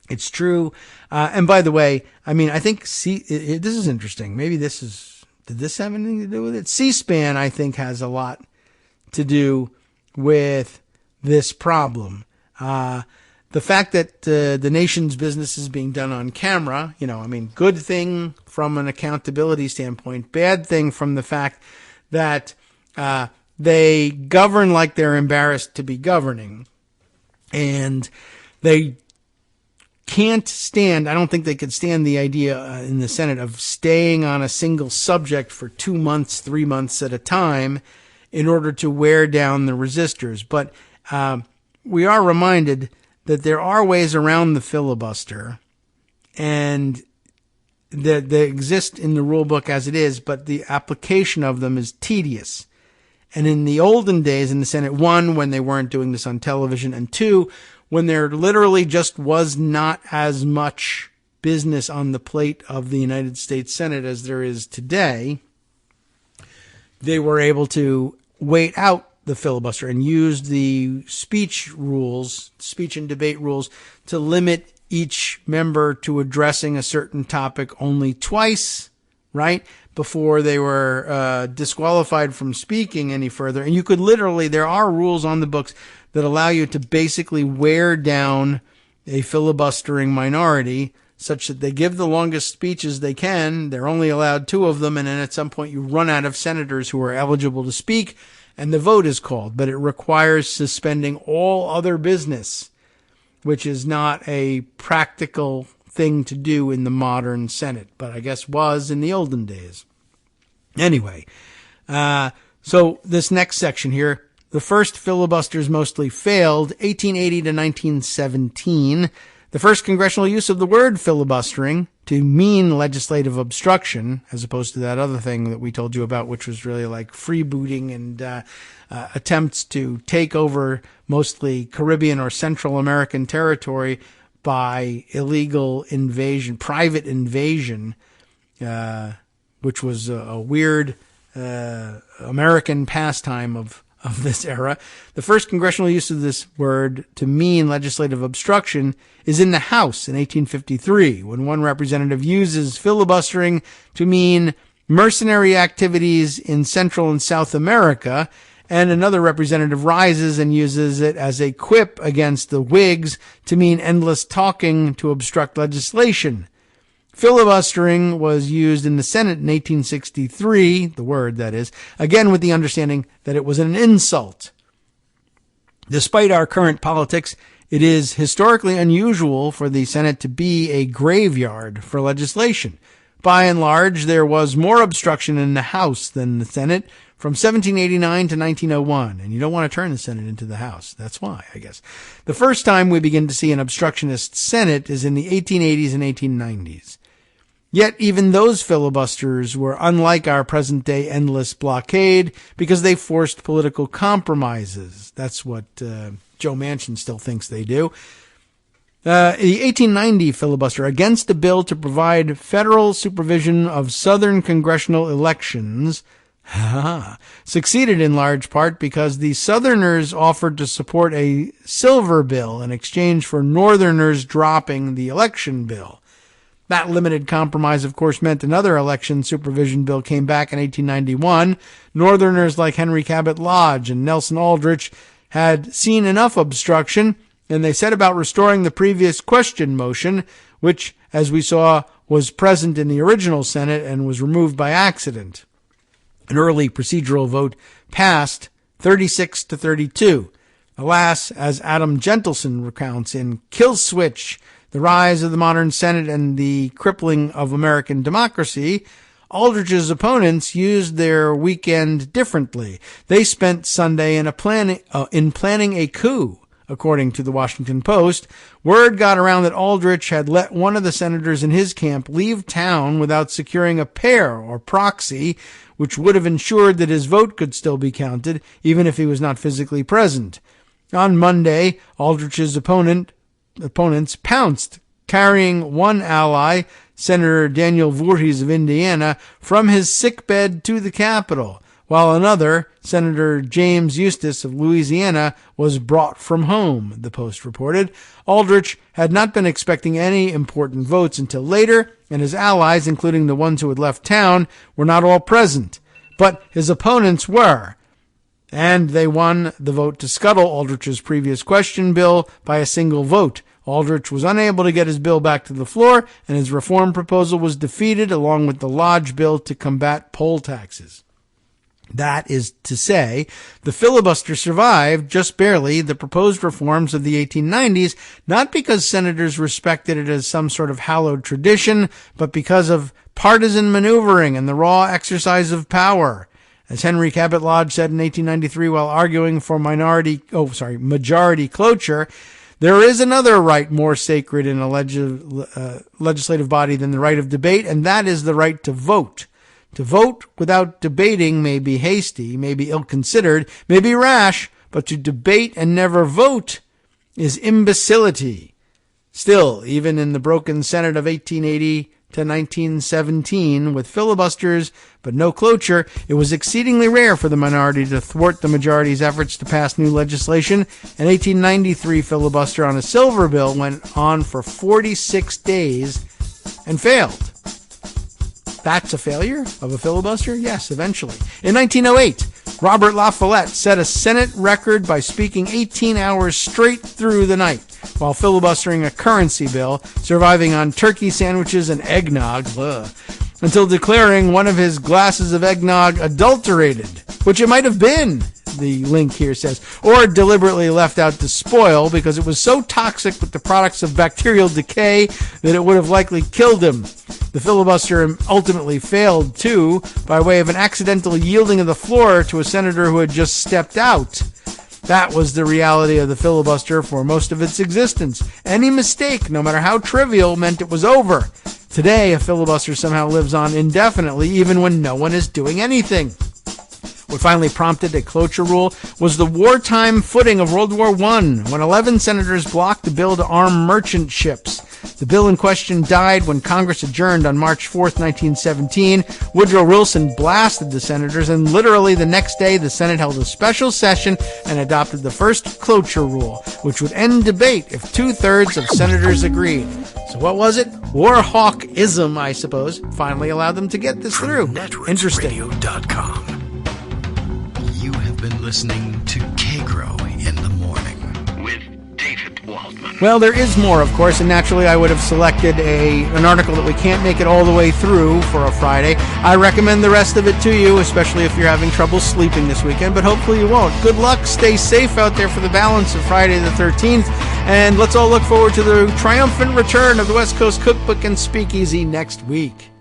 It's true. And by the way, I mean, I think this is interesting. Maybe did this have anything to do with it? C-SPAN, I think, has a lot to do with this problem. The fact that the nation's business is being done on camera, good thing from an accountability standpoint, bad thing from the fact that they govern like they're embarrassed to be governing. And they can't stand, I don't think they could stand the idea in the Senate of staying on a single subject for 2 months, 3 months at a time in order to wear down the resistors. But we are reminded that there are ways around the filibuster, and that they exist in the rule book as it is, but the application of them is tedious. And in the olden days in the Senate, one, when they weren't doing this on television, and two, when there literally just was not as much business on the plate of the United States Senate as there is today, they were able to wait out the filibuster and use the speech and debate rules to limit each member to addressing a certain topic only twice, right? Before they were disqualified from speaking any further. And you could literally, there are rules on the books that allow you to basically wear down a filibustering minority such that they give the longest speeches they can. They're only allowed 2 of them. And then at some point you run out of senators who are eligible to speak and the vote is called. But it requires suspending all other business, which is not a practical thing to do in the modern Senate, but I guess was in the olden days. Anyway, so this next section here, the first filibusters mostly failed, 1880 to 1917. The first congressional use of the word filibustering to mean legislative obstruction, as opposed to that other thing that we told you about, which was really like freebooting and attempts to take over mostly Caribbean or Central American territory by illegal invasion, private invasion, which was a weird American pastime of this era. The first congressional use of this word to mean legislative obstruction is in the House in 1853, when one representative uses filibustering to mean mercenary activities in Central and South America, and another representative rises and uses it as a quip against the Whigs to mean endless talking to obstruct legislation. Filibustering was used in the Senate in 1863, the word that is, again with the understanding that it was an insult. Despite our current politics, it is historically unusual for the Senate to be a graveyard for legislation. By and large, there was more obstruction in the House than the Senate from 1789 to 1901, and you don't want to turn the Senate into the House. That's why, I guess. The first time we begin to see an obstructionist Senate is in the 1880s and 1890s. Yet even those filibusters were unlike our present-day endless blockade because they forced political compromises. That's what Joe Manchin still thinks they do. The 1890 filibuster against a bill to provide federal supervision of Southern congressional elections succeeded in large part because the Southerners offered to support a silver bill in exchange for Northerners dropping the election bill. That limited compromise, of course, meant another election supervision bill came back in 1891. Northerners like Henry Cabot Lodge and Nelson Aldrich had seen enough obstruction, and they set about restoring the previous question motion, which, as we saw, was present in the original Senate and was removed by accident. An early procedural vote passed 36 to 32. Alas, as Adam Gentleson recounts in Kill Switch, The Rise of the Modern Senate and the Crippling of American Democracy, Aldrich's opponents used their weekend differently. They spent Sunday in planning a coup. According to the Washington Post, word got around that Aldrich had let one of the senators in his camp leave town without securing a pair or proxy, which would have ensured that his vote could still be counted, even if he was not physically present. On Monday, Aldrich's opponents pounced, carrying one ally, Senator Daniel Voorhees of Indiana, from his sickbed to the Capitol, while another, Senator James Eustis of Louisiana, was brought from home, the Post reported. Aldrich had not been expecting any important votes until later, and his allies, including the ones who had left town, were not all present. But his opponents were, and they won the vote to scuttle Aldrich's previous question bill by a single vote. Aldrich was unable to get his bill back to the floor, and his reform proposal was defeated along with the Lodge bill to combat poll taxes. That is to say, the filibuster survived just barely the proposed reforms of the 1890s, not because senators respected it as some sort of hallowed tradition, but because of partisan maneuvering and the raw exercise of power. As Henry Cabot Lodge said in 1893 while arguing for majority cloture, there is another right more sacred in a legislative body than the right of debate, and that is the right to vote. To vote without debating may be hasty, may be ill-considered, may be rash, but to debate and never vote is imbecility. Still, even in the broken Senate of 1880 to 1917, with filibusters but no cloture, it was exceedingly rare for the minority to thwart the majority's efforts to pass new legislation. An 1893 filibuster on a silver bill went on for 46 days and failed. That's a failure of a filibuster? Yes, eventually. In 1908, Robert La Follette set a Senate record by speaking 18 hours straight through the night while filibustering a currency bill, surviving on turkey sandwiches and eggnog, until declaring one of his glasses of eggnog adulterated, which it might have been, the link here says, or deliberately left out to spoil because it was so toxic with the products of bacterial decay that it would have likely killed him. The filibuster ultimately failed, too, by way of an accidental yielding of the floor to a senator who had just stepped out. That was the reality of the filibuster for most of its existence. Any mistake, no matter how trivial, meant it was over. Today, a filibuster somehow lives on indefinitely, even when no one is doing anything. What finally prompted a cloture rule was the wartime footing of World War I, when 11 senators blocked the bill to arm merchant ships. The bill in question died when Congress adjourned on March 4th, 1917. Woodrow Wilson blasted the senators, and literally the next day the Senate held a special session and adopted the first cloture rule, which would end debate if 2/3 of senators agreed. So what was it? Warhawkism, I suppose, finally allowed them to get this through. Interesting. NetworksRadio.com. You have been listening to Kagro in the Morning with David Waldman. Well, there is more, of course, and naturally I would have selected an article that we can't make it all the way through for a Friday. I recommend the rest of it to you, especially if you're having trouble sleeping this weekend, but hopefully you won't. Good luck, stay safe out there for the balance of Friday the 13th, and let's all look forward to the triumphant return of the West Coast Cookbook and Speakeasy next week.